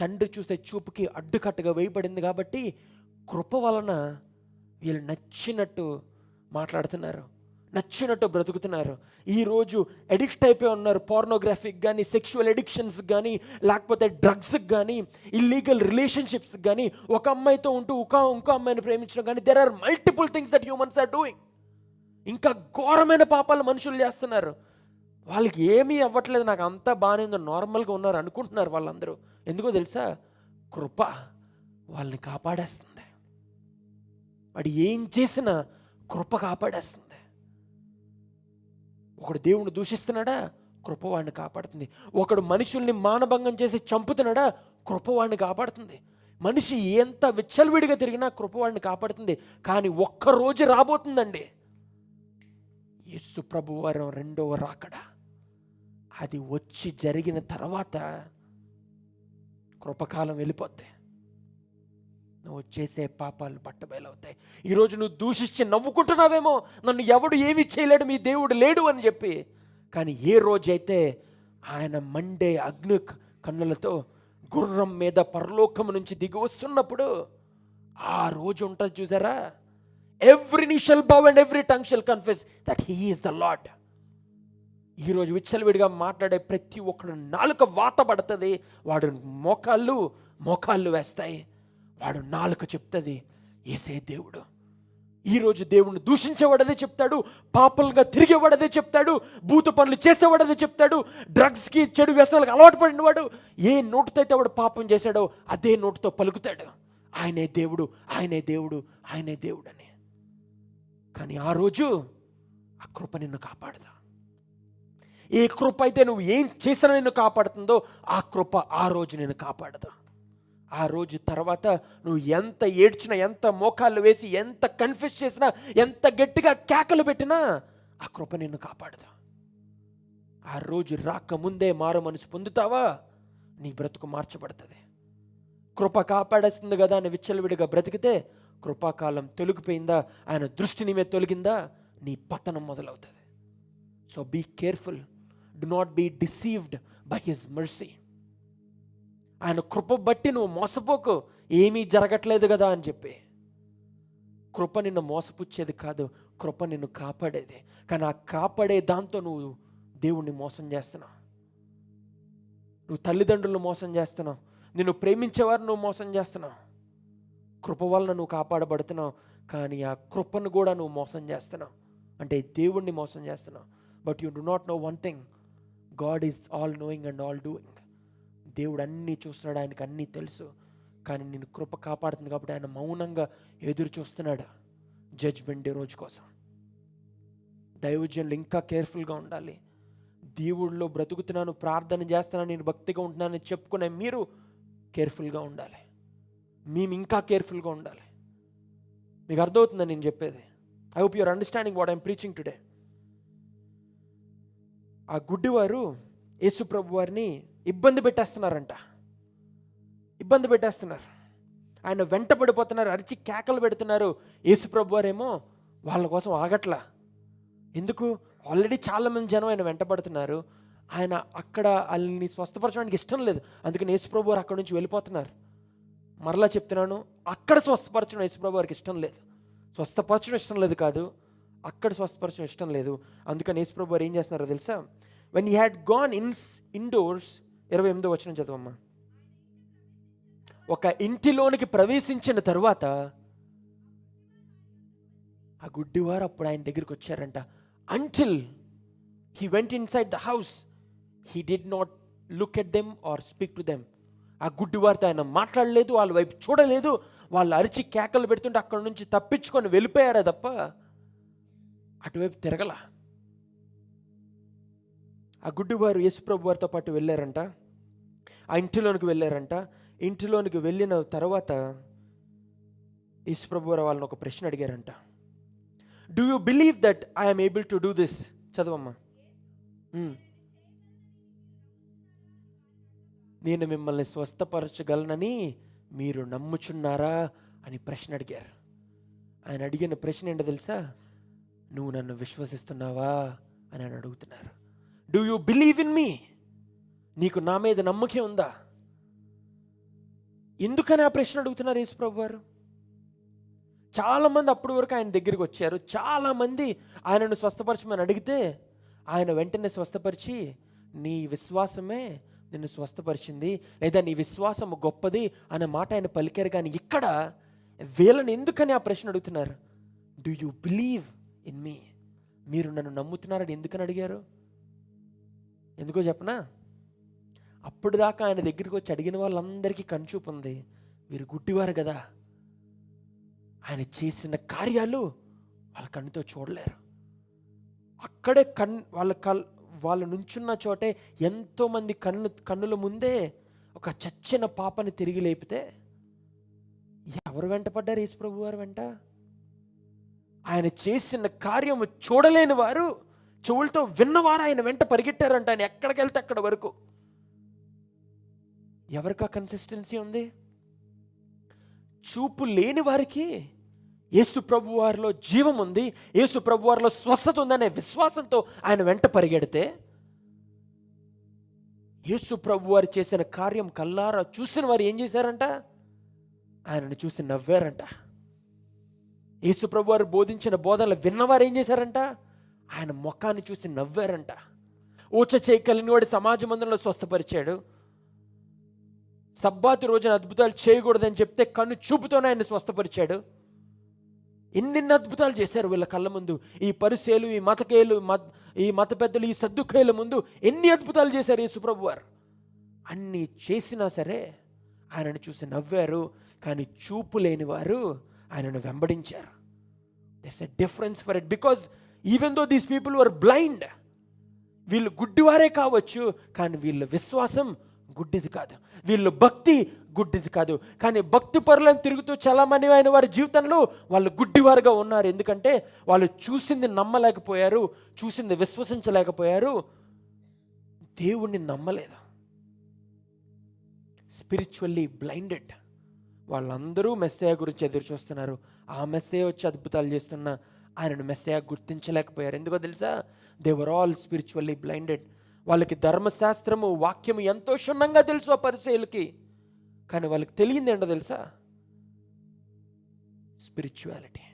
తండ్రి చూసే చూపుకి అడ్డుకట్టుగా వేయబడింది. కాబట్టి కృప వలన వీళ్ళు నచ్చినట్టు మాట్లాడుతున్నారు, నచ్చినట్టు బ్రతుకుతున్నారు. ఈరోజు అడిక్ట్ అయిపోయి ఉన్నారు, పోర్నోగ్రఫీకి కానీ, సెక్షువల్ అడిక్షన్స్కి కానీ, లేకపోతే డ్రగ్స్కి కానీ, ఇల్లీగల్ రిలేషన్షిప్స్కి కానీ, ఒక అమ్మాయితో ఉంటూ ఇంకో అమ్మాయిని ప్రేమించడం కానీ. There are multiple things that humans are doing. ఇంకా ఘోరమైన పాపాలు మనుషులు చేస్తున్నారు. వాళ్ళకి ఏమీ అవ్వట్లేదు, నాకు అంతా బాగానే ఉందో, నార్మల్గా ఉన్నారు అనుకుంటున్నారు వాళ్ళందరూ. ఎందుకో తెలుసా? కృప వాళ్ళని కాపాడేస్తుంది. వాడు ఏం చేసినా కృప కాపాడేస్తుంది. ఒకడు దేవుణ్ణి దూషిస్తున్నాడా, కృప వాడిని కాపాడుతుంది. ఒకడు మనుషుల్ని మానభంగం చేసి చంపుతున్నాడా, కృప వాడిని కాపాడుతుంది. మనిషి ఎంత విచ్చలవిడిగా తిరిగినా కృప వాడిని కాపాడుతుంది. కానీ ఒక్కరోజు రాబోతుందండి, యేసు ప్రభువారం రెండవ రాకడ. అది వచ్చి జరిగిన తర్వాత కృపకాలం వెళ్ళిపోద్ది. నువ్వు చేసే పాపాలు బట్టబయలవుతాయి. ఈరోజు నువ్వు దూషించి నవ్వుకుంటున్నావేమో, నన్ను ఎవడు ఏమీ చేయలేడు, మీ దేవుడు లేడు అని చెప్పి. కానీ ఏ రోజైతే ఆయన మండే అగ్ని కన్నులతో గుర్రం మీద పరలోకము నుంచి దిగి వస్తున్నప్పుడు ఆ రోజు ఉంటుంది చూసారా, ఎవ్రీ నీ shall bow and every tongue shall confess that he is the lord. ఈరోజు విచ్చలవిడిగా మాట్లాడే ప్రతి ఒక్కడు నాలుక వాత పడుతుంది, వాడు మోకాళ్ళు వేస్తాయి, వాడు నాలుక చెప్తుంది యేసే దేవుడు. ఈరోజు దేవుణ్ణి దూషించేవాడదే చెప్తాడు, పాపలుగా తిరిగేవాడదే చెప్తాడు, భూత పనులు చేసేవాడదే చెప్తాడు, డ్రగ్స్కి చెడు వ్యసనాలకు అలవాటు పడినవాడు ఏ నోటుతో అయితే వాడు పాపం చేశాడో అదే నోటుతో పలుకుతాడు ఆయనే దేవుడు, ఆయనే దేవుడు, ఆయనే దేవుడు అని. కానీ ఆ రోజు ఆ కృప నిన్ను కాపాడదా? ఏ కృప అయితే నువ్వు ఏం చేసినా నిన్ను కాపాడుతుందో ఆ కృప ఆ రోజు నిన్ను కాపాడదా? ఆ రోజు తర్వాత నువ్వు ఎంత ఏడ్చినా, ఎంత మోకాళ్ళు వేసి, ఎంత కన్ఫెస్ చేసినా, ఎంత గట్టిగా కేకలు పెట్టినా ఆ కృప నిన్ను కాపాడదా? ఆ రోజు రాకముందే మారు మనసు పొందుతావా, నీ బ్రతుకు మార్చబడుతుంది. కృప కాపాడేస్తుంది కదా అని విచ్చలవిడిగా బ్రతికితే కృపాకాలం తొలగిపోయిందా, ఆయన దృష్టి నీ మీద తొలగిందా, నీ పతనం మొదలవుతుంది. So be careful, do not be deceived by his mercy. ఆయన కృప బట్టి నువ్వు మోసపోకు, ఏమీ జరగట్లేదు కదా అని చెప్పి. కృప నిన్ను మోసపుచ్చేది కాదు, కృప నిన్ను కాపాడేది. కానీ ఆ కాపాడే దాంతో నువ్వు దేవుణ్ణి మోసం చేస్తున్నావు, నువ్వు తల్లిదండ్రులను మోసం చేస్తున్నావు, నిన్ను ప్రేమించేవారు నువ్వు మోసం చేస్తున్నావు. కృప వలన నువ్వు కాపాడబడుతున్నావు, కానీ ఆ కృపను కూడా నువ్వు మోసం చేస్తున్నావు, అంటే దేవుణ్ణి మోసం చేస్తున్నావు. But you do not know one thing, God is all knowing and all doing. దేవుడు అన్నీ చూస్తున్నాడు, ఆయనకు అన్నీ తెలుసు. కానీ నేను కృప కాపాడుతుంది కాబట్టి ఆయన మౌనంగా ఎదురు చూస్తున్నాడు జడ్జ్మెంట్ డే రోజు కోసం. దైవజనులు ఇంకా కేర్ఫుల్గా ఉండాలి. దేవుడిలో బ్రతుకుతున్నాను, ప్రార్థన చేస్తున్నాను, నేను భక్తిగా ఉంటున్నానని చెప్పుకునే మీరు కేర్ఫుల్గా ఉండాలి. మేము ఇంకా కేర్ఫుల్గా ఉండాలి. మీకు అర్థమవుతుందని నేను చెప్పేది? I hope you're understanding what I'm preaching today. ఆ గుడ్డివారు యేసు ప్రభు వారిని ఇబ్బంది పెట్టేస్తున్నారు. ఆయన వెంట పడిపోతున్నారు, అరిచి కేకలు పెడుతున్నారు. యేసు ప్రభు వారేమో వాళ్ళ కోసం ఆగట్లా. ఎందుకు? ఆల్రెడీ చాలామంది జనం ఆయన వెంట పడుతున్నారు. ఆయన అక్కడ వాళ్ళని స్వస్థపరచడానికి ఇష్టం లేదు, అందుకని యేసు ప్రభు వారు అక్కడి నుంచి వెళ్ళిపోతున్నారు. మరలా చెప్తున్నాను, అక్కడ స్వస్థపరచడం యేసు ప్రభు వారికి ఇష్టం లేదు. స్వస్థపరచడం ఇష్టం లేదు కాదు, అక్కడ స్వస్థపరచడం ఇష్టం లేదు. అందుకని యేసు ప్రభు వారు ఏం చేస్తున్నారో తెలుసా? When he had gone indoors, 28వ వచనం చదవమ్మా. ఒక ఇంటిలోనికి ప్రవేశించిన తరువాత ఆ గుడ్డివారు అప్పుడు ఆయన దగ్గరికి వచ్చారంట. Until he went inside the house, he did not look at them or speak to them. ఆ గుడ్డివారితో ఆయన మాట్లాడలేదు, వాళ్ళ వైపు చూడలేదు. వాళ్ళు అరిచి కేకలు పెడుతుంటే అక్కడి నుంచి తప్పించుకొని వెళ్ళిపోయారా తప్ప అటువైపు తిరగల. ఆ గుడ్డివారు యేసుప్రభు వారితో పాటు వెళ్ళారంట, ఆ ఇంటిలోనికి వెళ్ళారంట. ఇంటిలోనికి వెళ్ళిన తర్వాత యేసుప్రభు వారు వాళ్ళని ఒక ప్రశ్న అడిగారంట. Do you believe that I'm able to do this? చదవమ్మా. నేను మిమ్మల్ని స్వస్థపరచగలనని మీరు నమ్ముచున్నారా అని ప్రశ్న అడిగారు. ఆయన అడిగిన ప్రశ్న ఏంటో తెలుసా? నువ్వు నన్ను విశ్వసిస్తున్నావా అని ఆయన అడుగుతున్నారు. Do you believe in me? నీకు నా మీద నమ్మకం ఉందా? ఎందుకని ఆ ప్రశ్న అడుగుతున్నారు యేసుప్రభు వారు? చాలామంది అప్పటి వరకు ఆయన దగ్గరికి వచ్చారు. చాలామంది ఆయనను స్వస్థపరచమని అడిగితే ఆయన వెంటనే స్వస్థపరిచి, నీ విశ్వాసమే నిన్ను స్వస్థపరిచింది, లేదా నీ విశ్వాసము గొప్పది అనే మాట ఆయన పలికారు. కానీ ఇక్కడ వీళ్ళని ఎందుకని ఆ ప్రశ్న అడుగుతున్నారు? Do you believe in me? మీరు నన్ను నమ్ముతున్నారని ఎందుకని అడిగారు? ఎందుకో చెప్పనా? అప్పుడు దాకా ఆయన దగ్గరికి వచ్చి అడిగిన వాళ్ళందరికీ కనుచూపు ఉంది. వీరు గుడ్డివారు కదా, ఆయన చేసిన కార్యాలు వాళ్ళ కన్నుతో చూడలేరు. అక్కడే వాళ్ళు నుంచున్న చోటే ఎంతోమంది కన్నుల ముందే ఒక చచ్చిన పాపని తిరిగి లేపితే ఎవరు వెంట పడ్డారు? యేసు ప్రభు వారు వెంట. ఆయన చేసిన కార్యము చూడలేని వారు, చెవులతో విన్నవారు ఆయన వెంట పరిగెట్టారంట. ఆయన ఎక్కడికి వెళ్తే అక్కడ వరకు. ఎవరికి ఆ కన్సిస్టెన్సీ ఉంది? చూపు లేని వారికి యేసు ప్రభు వారిలో జీవం ఉంది, యేసు ప్రభు వారిలో స్వస్థత ఉందనే విశ్వాసంతో ఆయన వెంట పరిగెడితే, యేసు ప్రభు వారు చేసిన కార్యం కల్లారా చూసిన వారు ఏం చేశారంట? ఆయనను చూసి నవ్వారంట. యేసు ప్రభు వారు బోధించిన బోధనలు విన్నవారు ఏం చేశారంట? ఆయన ముఖాన్ని చూసి నవ్వారంట. ఊచ చేయగలిగిన వాడి సమాజ మందిరంలో స్వస్థపరిచాడు. సబ్బాతు రోజున అద్భుతాలు చేయకూడదని చెప్తే కన్ను చూపుతోనే ఆయన స్వస్థపరిచాడు. ఎన్నెన్ని అద్భుతాలు చేశారు వీళ్ళ కళ్ళ ముందు. ఈ పరిసేలు, ఈ మత పెద్దలు, ఈ సద్దుకాయల ముందు ఎన్ని అద్భుతాలు చేశారు యేసు ప్రభు వారు. అన్నీ చేసినా సరే ఆయనను చూసి నవ్వారు. కానీ చూపు లేని వారు ఆయనను వెంబడించారు. That's a difference for it. Because even though these people were blind, వీళ్ళు గుడ్డివారే కావచ్చు, కానీ వీళ్ళ విశ్వాసం గుడ్డిది కాదు, వీళ్ళు భక్తి గుడ్డిది కాదు. కానీ భక్తి పరులను తిరుగుతూ చలామణి అయిన వారి జీవితంలో వాళ్ళు గుడ్డివారుగా ఉన్నారు. ఎందుకంటే వాళ్ళు చూసింది నమ్మలేకపోయారు, చూసింది విశ్వసించలేకపోయారు, దేవుణ్ణి నమ్మలేదు. Spiritually blinded. వాళ్ళందరూ మెస్సయ్య గురించి ఎదురు చూస్తున్నారు. ఆ మెస్సయ్య వచ్చి అద్భుతాలు చేస్తున్న ఆయనను మెస్సయ్య గుర్తించలేకపోయారు. ఎందుకో తెలుసా? They were all spiritually blinded. వాళ్ళకి ధర్మశాస్త్రము, వాక్యము ఎంతో క్షుణ్ణంగా తెలుసు ఆ పరిసయ్యులకి. కానీ వాళ్ళకి తెలియంది ఏంటో తెలుసా? స్పిరిచువాలిటీ.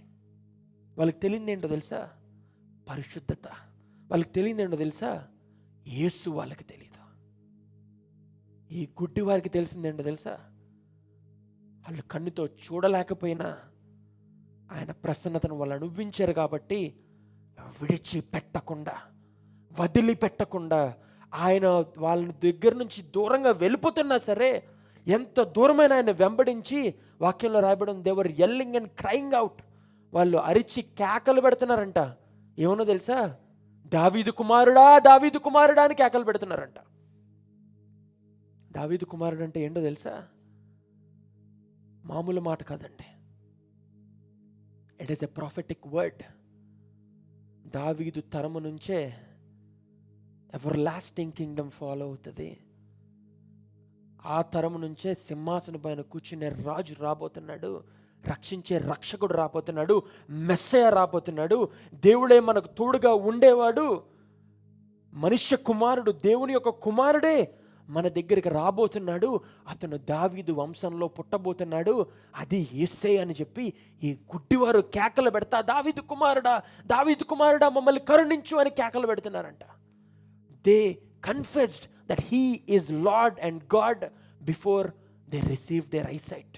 వాళ్ళకి తెలియంది ఏంటో తెలుసా? పరిశుద్ధత. వాళ్ళకి తెలియంది ఏంటో తెలుసా? యేసు వాళ్ళకి తెలియదు. ఈ గుడ్డి వారికి తెలిసింది ఏంటో తెలుసా? వాళ్ళు కన్నుతో చూడలేకపోయినా ఆయన ప్రసన్నతను వాళ్ళు అనుభవించారు కాబట్టి విడిచిపెట్టకుండా, వదిలిపెట్టకుండా, ఆయన వాళ్ళ దగ్గర నుంచి దూరంగా వెళ్ళిపోతున్నా సరే ఎంత దూరమైన ఆయన వెంబడించి, వాక్యంలో రాయబడిన they were yelling and crying out. వాళ్ళు అరిచి కేకలు పెడుతున్నారంట. ఏమన్నా తెలుసా? దావీదు కుమారుడా, దావీదు కుమారుడా అని కేకలు పెడుతున్నారంట. దావీదు కుమారుడు అంటే ఏంటో తెలుసా? మామూలు మాట కాదండి. It is a prophetic word. దావీదు తరము నుంచే ఎవర్ లాస్టింగ్ కింగ్డమ్ ఫాలో అవుతుంది. ఆ తరము నుంచే సింహాసనం పైన కూర్చునే రాజు రాబోతున్నాడు, రక్షించే రక్షకుడు రాబోతున్నాడు, మెస్సయ్య రాబోతున్నాడు, దేవుడే మనకు తోడుగా ఉండేవాడు, మనుష్య కుమారుడు, దేవుని యొక్క కుమారుడే మన దగ్గరికి రాబోతున్నాడు, అతను దావీదు వంశంలో పుట్టబోతున్నాడు, అది యేసే అని చెప్పి ఈ గుడ్డివారు కేకలు పెడతా, దావీదు కుమారుడా, దావీదు కుమారుడా మమ్మల్ని కరుణించు అని కేకలు పెడుతున్నారంట. They confessed that he is Lord and God before they received their eyesight.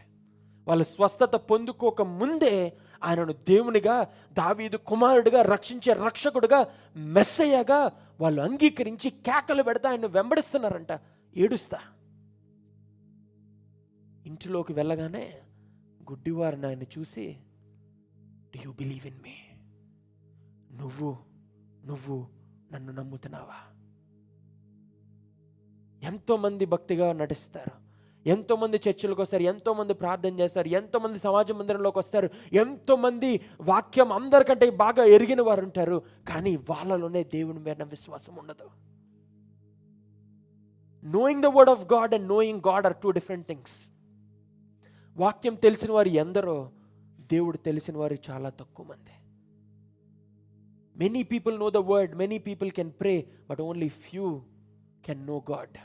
వాళ్ళు స్వస్థత పొందుకోక ముందే ఆయనను దేవునిగా, దావీదు కుమారుడిగా, రక్షించే రక్షకుడిగా, మెస్సయ్యగా వాళ్ళు అంగీకరించి కేకలు పెడతా ఆయన వెంబడిస్తున్నారంట, ఏడుస్తా. ఇంటిలోకి వెళ్ళగానే గుడ్డివారిని ఆయన చూసి, do you believe in me? నువ్వు నన్ను నమ్ముతున్నావా? ఎంతోమంది భక్తిగా నటిస్తారు, ఎంతోమంది చర్చిలకు వస్తారు, ఎంతోమంది ప్రార్థన చేస్తారు, ఎంతోమంది సమాజ మందిరంలోకి వస్తారు, ఎంతోమంది వాక్యం అందరికంటే బాగా ఎరిగిన వారు ఉంటారు, కానీ వాళ్ళలోనే దేవుని మీద విశ్వాసం ఉండదు. Knowing the word of God and knowing God are two different things. వాక్యం తెలిసిన వారు ఎందరో, దేవుడు తెలిసిన వారు చాలా తక్కువ మంది. Many people know the word, many people can pray, but only few can know God.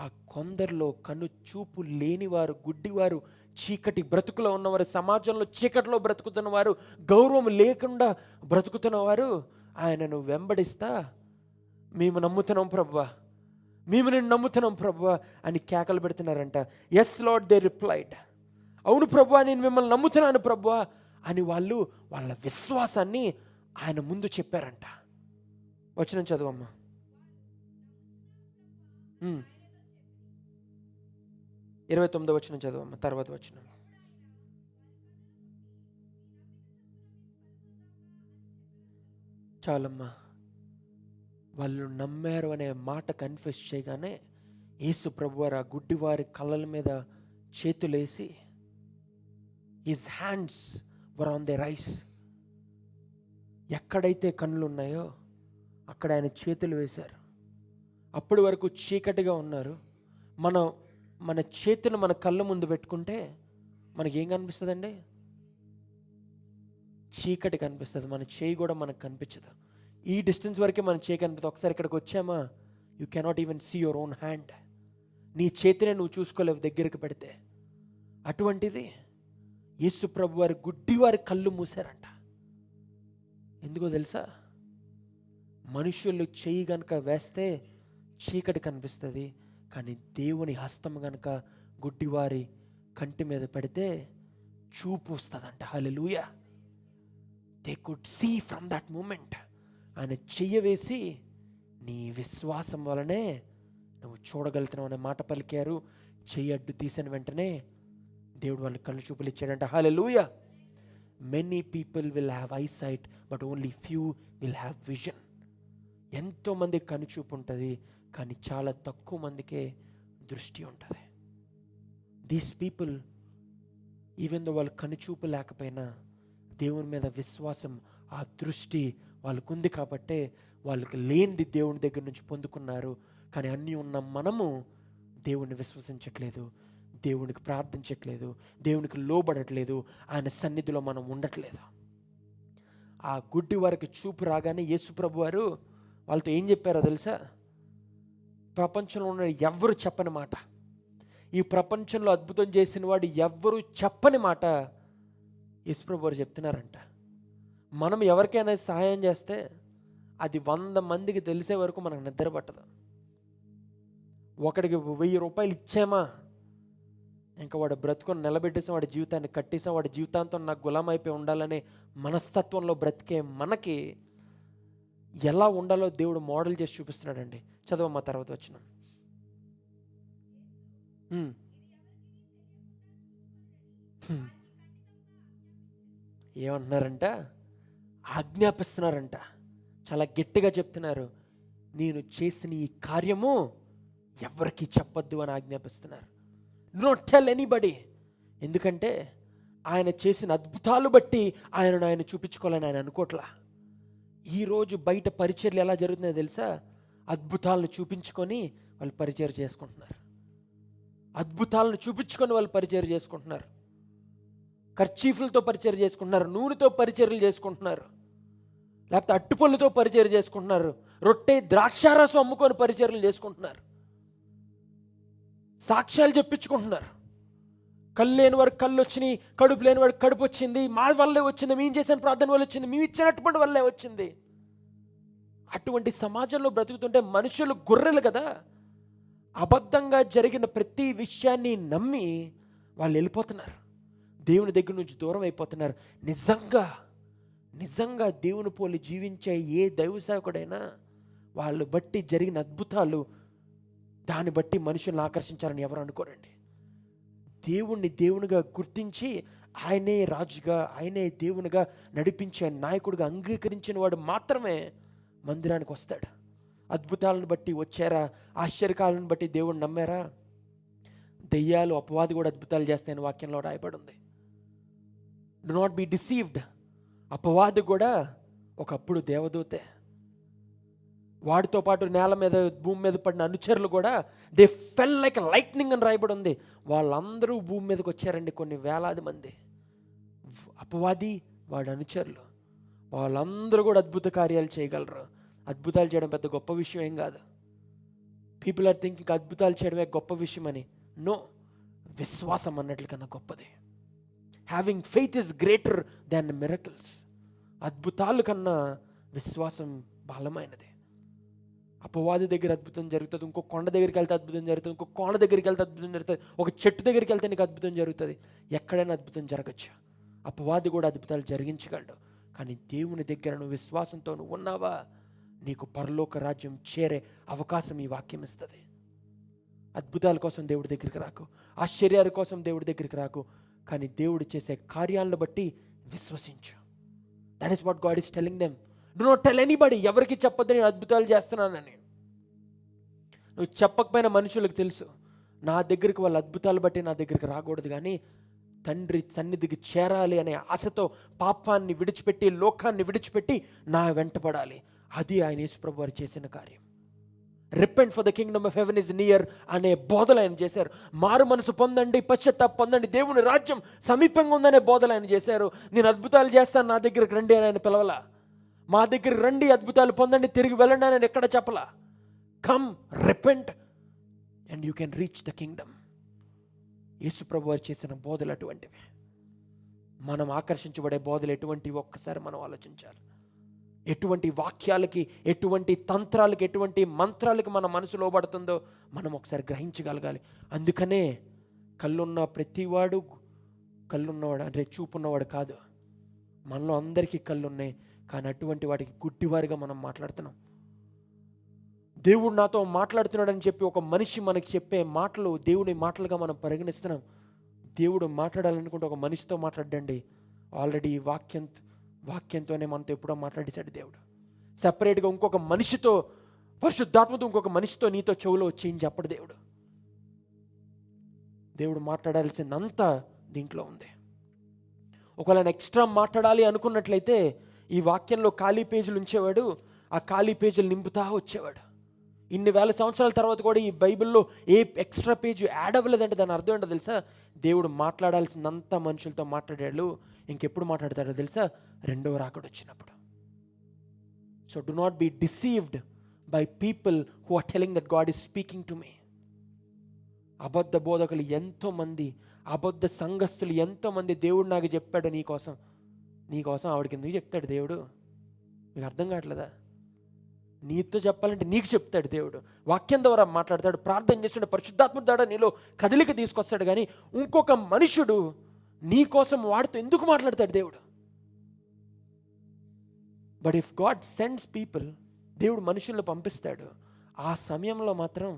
ఆ కొందరిలో కన్ను చూపు లేనివారు, గుడ్డివారు, చీకటి బ్రతుకులో ఉన్నవారు, సమాజంలో చీకటిలో బ్రతుకుతున్న వారు, గౌరవం లేకుండా బ్రతుకుతున్న వారు ఆయనను వెంబడిస్తా మేము నమ్ముతున్నాం ప్రభువా, మేము నేను నమ్ముతున్నాం ప్రభువా అని కేకలు పెడుతున్నారంట. ఎస్ లార్డ్ దే రిప్లైడ్, అవును ప్రభువా నేను మిమ్మల్ని నమ్ముతున్నాను ప్రభువా అని వాళ్ళు వాళ్ళ విశ్వాసాన్ని ఆయన ముందు చెప్పారంట. వచనం చదువమ్మా. 29వ వచనం చదువమ్మా, తర్వాత వచనం. చాలమ్మా, వాళ్ళు నమ్మారు అనే మాట కన్ఫెస్ చేయగానే యేసు ప్రభువారు ఆ గుడ్డివారి కళ్ళల మీద చేతులేసి his hands were on their eyes, ఎక్కడైతే కళ్ళు ఉన్నాయో అక్కడ ఆయన చేతులు వేశారు. అప్పటి వరకు చీకటిగా ఉన్నారు. మన చేతులు మన కళ్ళ ముందు పెట్టుకుంటే మనకేం కనిపిస్తుందండి? చీకటి కనిపిస్తుంది. మన చేయి కూడా మనకు కనిపించదు. ఈ డిస్టెన్స్ వరకే మన చేయి కనిపిస్తుంది. ఒకసారి ఇక్కడికి వచ్చామా, you cannot even see your own hand. నీ చేతినే నువ్వు చూసుకోలేవు దగ్గరికి పెడితే. అటువంటిది యేసు ప్రభు వారి గుడ్డివారి కళ్ళు మూసారంట. ఎందుకో తెలుసా? మనుషులు చెయ్యి గనక వేస్తే చీకటి కనిపిస్తుంది, కానీ దేవుని హస్తం గనక గుడ్డివారి కంటి మీద పెడితే చూపు వస్తుందంట. Hallelujah. They could see from that moment. ఆయన చెయ్యి వేసి నీ విశ్వాసం వలనే నువ్వు చూడగలుగుతున్నావు అనే మాట పలికారు. చెయ్యి అడ్డు తీసిన వెంటనే దేవుడు వాళ్ళకి కళ్ళు చూపులు ఇచ్చాడంట. Hallelujah. Many people will have eyesight but only few will have vision. ఎంతోమంది కనుచూపు ఉంటుంది, కానీ చాలా తక్కువ మందికే దృష్టి ఉంటుంది. దీస్ పీపుల్ ఈవెన్ దో వాళ్ళు కనుచూపు లేకపోయినా దేవుని మీద విశ్వాసం, ఆ దృష్టి వాళ్ళకు ఉంది కాబట్టే వాళ్ళకి లేనిది దేవుని దగ్గర నుంచి పొందుకున్నారు. కానీ అన్నీ ఉన్న మనము దేవుణ్ణి విశ్వసించట్లేదు, దేవునికి ప్రార్థించట్లేదు, దేవునికి లోబడట్లేదు, ఆయన సన్నిధిలో మనం ఉండట్లేదు. ఆ గుడ్డి వారికి చూపు రాగానే యేసు ప్రభు వారు వాళ్ళతో ఏం చెప్పారో తెలుసా? ప్రపంచంలో ఉన్న ఎవ్వరు చెప్పని మాట, ఈ ప్రపంచంలో అద్భుతం చేసిన వాడు ఎవ్వరూ చెప్పని మాట యేసు ప్రభు వారు చెప్తున్నారంట. మనం ఎవరికైనా సహాయం చేస్తే అది 100 మందికి తెలిసే వరకు మనకు నిద్ర పట్టదు. ఒకడికి 1000 రూపాయలు ఇచ్చామా, ఇంకా వాడు బ్రతుకొని నిలబెట్టేసాం, వాడి జీవితాన్ని కట్టేసాం, వాడి జీవితాంతం నాకు గులాం అయిపోయి ఉండాలనే మనస్తత్వంలో బ్రతికే మనకి ఎలా ఉండాలో దేవుడు మోడల్ చేసి చూపిస్తున్నాడండి. చదవమ్మా తర్వాత వచనం. ఏమంటున్నారంట? ఆజ్ఞాపిస్తున్నారంట. చాలా గట్టిగా చెప్తున్నారు, నేను చేసిన ఈ కార్యము ఎవరికి చెప్పొద్దు అని ఆజ్ఞాపిస్తున్నారు. Not tell anybody. ఎందుకంటే ఆయన చేసిన అద్భుతాలు బట్టి ఆయన చూపించుకోవాలని ఆయన అనుకోవట్లా. ఈరోజు బయట పరిచర్లు ఎలా జరుగుతుందో తెలుసా? అద్భుతాలను చూపించుకొని వాళ్ళు పరిచయం చేసుకుంటున్నారు. అద్భుతాలను చూపించుకొని వాళ్ళు పరిచయం చేసుకుంటున్నారు. కర్చీఫ్లతో పరిచయం చేసుకుంటున్నారు, నూనెతో పరిచర్యలు చేసుకుంటున్నారు, లేకపోతే అట్టుపళ్ళుతో పరిచయం చేసుకుంటున్నారు, రొట్టె ద్రాక్షారసం అమ్ముకొని పరిచర్యలు చేసుకుంటున్నారు, సాక్ష్యాలు చెప్పించుకుంటున్నారు. కళ్ళు లేని వారికి కళ్ళు వచ్చినాయి, కడుపు లేని వాడికి కడుపు వచ్చింది, మా వల్లే వచ్చింది, మేము చేసిన ప్రార్థన వల్ల వచ్చింది, మేము ఇచ్చినటువంటి వల్లే వచ్చింది. అటువంటి సమాజంలో బ్రతుకుతుంటే మనుషులు గొర్రెలు కదా, అబద్ధంగా జరిగిన ప్రతి విషయాన్ని నమ్మి వాళ్ళు వెళ్ళిపోతున్నారు, దేవుని దగ్గర నుంచి దూరం అయిపోతున్నారు. నిజంగా దేవుని పోలి జీవించే ఏ దైవ సేవకుడైనా వాళ్ళు బట్టి జరిగిన అద్భుతాలు దాన్ని బట్టి మనుషులను ఆకర్షించాలని ఎవరు అనుకోరండి. దేవుణ్ణి దేవునిగా గుర్తించి ఆయనే రాజుగా, ఆయనే దేవునిగా నడిపించే నాయకుడిగా అంగీకరించిన వాడు మాత్రమే మందిరానికి వస్తాడు. అద్భుతాలను బట్టి వచ్చారా, ఆశ్చర్యకాలను బట్టి దేవుణ్ణి నమ్మారా? దెయ్యాలు, అపవాది కూడా అద్భుతాలు చేస్తాయని వాక్యంలో రాయబడి ఉంది. Do not be deceived. అపవాది కూడా ఒకప్పుడు దేవదూతే. వాడితో పాటు నేల మీద, భూమి మీద పడిన అనుచరులు కూడా దే ఫెల్ లైక్ లైట్నింగ్ అని రాయబడి ఉంది. వాళ్ళందరూ భూమి మీదకి వచ్చారండి, కొన్ని వేలాది మంది. అపవాది, వాడి అనుచరులు, వాళ్ళందరూ కూడా అద్భుత కార్యాలు చేయగలరు. అద్భుతాలు చేయడం పెద్ద గొప్ప విషయం ఏం కాదు. పీపుల్ ఆర్ థింకింగ్ అద్భుతాలు చేయడమే గొప్ప విషయం అని. నో, విశ్వాసం అన్నట్ల కన్నా గొప్పది. Having faith is greater than miracles. అద్భుతాల కన్నా విశ్వాసం బలమైనది. అపవాది దగ్గర అద్భుతం జరుగుతుంది, ఇంకో కొండ దగ్గరికి వెళ్తే అద్భుతం జరుగుతుంది, ఇంకో కోణ దగ్గరికి వెళ్తే అద్భుతం జరుగుతుంది, ఒక చెట్టు దగ్గరికి వెళ్తే నీకు అద్భుతం జరుగుతుంది. ఎక్కడైనా అద్భుతం జరగచ్చు. అపవాది కూడా అద్భుతాలు జరిగించగలడు. కానీ దేవుని దగ్గర నువ్వు విశ్వాసంతో నువ్వు ఉన్నావా, నీకు పరలోక రాజ్యం చేరే అవకాశం ఈ వాక్యం ఇస్తుంది. అద్భుతాల కోసం దేవుడి దగ్గరికి రాకు, ఆశ్చర్యాల కోసం దేవుడి దగ్గరికి రాకు, కానీ దేవుడు చేసే కార్యాలను బట్టి విశ్వసించు. That is what God is telling them. Do not tell anybody. ఎవరికి చెప్పొద్దు నేను అద్భుతాలు చేస్తున్నానని. నువ్వు చెప్పకపోయినా మనుషులకు తెలుసు, నా దగ్గరికి వాళ్ళ అద్భుతాలు బట్టి నా దగ్గరికి రాకూడదు, కానీ తండ్రి సన్నిధికి చేరాలి అనే ఆశతో పాపాన్ని విడిచిపెట్టి లోకాన్ని విడిచిపెట్టి నా వెంటపడాలి. అది ఆయన యేసుప్రభు వారు చేసిన కార్యం. Repent for the Kingdom of haven is near అనే బోధలు ఆయన చేశారు. మారు మనసు పొందండి, పశ్చాత్తాప పొందండి, దేవుని రాజ్యం సమీపంగా ఉందనే బోధలు ఆయన చేశారు. నేను అద్భుతాలు చేస్తాను, నా దగ్గరికి రండి అని ఆయన పిలవలా. మా దగ్గరికి రండి, అద్భుతాలు పొందండి, తిరిగి వెళ్ళండి అని ఎక్కడ చెప్పలా. Come, repent and you can reach the Kingdom. యేసుప్రభు వారు చేసిన బోధలు అటువంటివి. మనం ఆకర్షించబడే బోధలు ఎటువంటివి ఒక్కసారి మనం ఆలోచించాలి. ఎటువంటి వాక్యాలకి, ఎటువంటి తంత్రాలకి, ఎటువంటి మంత్రాలకి మన మనసు లోబడుతుందో మనం ఒకసారి గ్రహించగలగాలి. అందుకనే కళ్ళున్న ప్రతివాడు కళ్ళున్నవాడు అంటే చూపున్నవాడు కాదు. మనలో అందరికీ కళ్ళున్నాయి, కానీ అటువంటి వాటికి గుడ్డివారిగా మనం మాట్లాడుతున్నాం. దేవుడు నాతో మాట్లాడుతున్నాడని చెప్పి ఒక మనిషి మనకి చెప్పే మాటలు దేవుని మాటలుగా మనం పరిగణిస్తున్నాం. దేవుడు మాట్లాడాలనుకుంటే ఒక మనిషితో మాట్లాడండి. ఆల్రెడీ వాక్యంతోనే మనతో ఎప్పుడో మాట్లాడేశాడు దేవుడు. సపరేట్గా ఇంకొక మనిషితో, పరిశుద్ధాత్మతో ఇంకొక మనిషితో నీతో చెవులో వచ్చేయించి చెప్పడు దేవుడు. దేవుడు మాట్లాడాల్సిందంతా దీంట్లో ఉంది. ఒకవేళ ఎక్స్ట్రా మాట్లాడాలి అనుకున్నట్లయితే ఈ వాక్యంలో ఖాళీ పేజీలు ఉంచేవాడు, ఆ ఖాళీ పేజీలు నింపుతా వచ్చేవాడు. ఇన్ని వేల సంవత్సరాల తర్వాత కూడా ఈ బైబిల్లో ఏ ఎక్స్ట్రా పేజ్ యాడ్ అవ్వలేదంటే దాని అర్థం ఏంటో తెలుసా? దేవుడు మాట్లాడాల్సిందంతా మనుషులతో మాట్లాడాడు. ఇంకెప్పుడు మాట్లాడతాడో తెలుసా? రెండవ రాకడ వచ్చినప్పుడు. So do not be deceived by people who are telling that God is speaking to me. అబద్ధ బోధకులు ఎంతోమంది, అబద్ధ సంఘస్థులు ఎంతోమంది దేవుడు నాకు చెప్పాడు నీకోసం ఆవిడకి ఎందుకు చెప్తాడు దేవుడు? మీకు అర్థం కావట్లేదా? నీతో చెప్పాలంటే నీకు చెప్తాడు దేవుడు. వాక్యం ద్వారా మాట్లాడతాడు, ప్రార్థన చేస్తుంటే పరిశుద్ధాత్మ ద్వారా నీలో కదలిక తీసుకొస్తాడు. కానీ ఇంకొక మనుషుడు నీ కోసం వాడితో ఎందుకు మాట్లాడతాడు దేవుడు? But if God sends people, దేవుడు మనుషులను పంపిస్తాడు. ఆ సమయంలో మాత్రం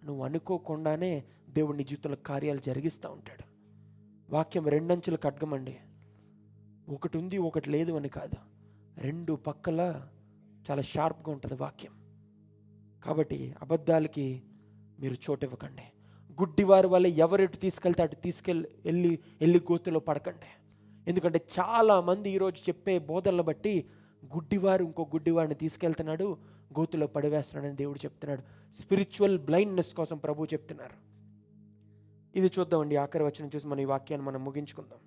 నువ్వు అనుకోకుండానే దేవుడు నీ జీవితంలో కార్యాలు జరిగిస్తూ ఉంటాడు. వాక్యం రెండంచులు ఖడ్గమండి. ఒకటి ఉంది ఒకటి లేదు అని కాదు, రెండు పక్కల చాలా షార్ప్గా ఉంటుంది వాక్యం. కాబట్టి అబద్ధాలకి మీరు చోటు ఇవ్వకండి. గుడ్డివారి వల్ల ఎవరెటు తీసుకెళ్తే అటు వెళ్ళి గోతులో పడకండి. ఎందుకంటే చాలామంది ఈరోజు చెప్పే బోధనలు బట్టి గుడ్డివారు ఇంకో గుడ్డివారిని తీసుకెళ్తున్నాడు, గోతులో పడివేస్తున్నాడని దేవుడు చెప్తున్నాడు. స్పిరిచువల్ బ్లైండ్నెస్ కోసం ప్రభు చెప్తున్నారు. ఇది చూద్దామండి, ఆఖరి వచనం చూసి మన ఈ వాక్యాన్ని మనం ముగించుకుందాం.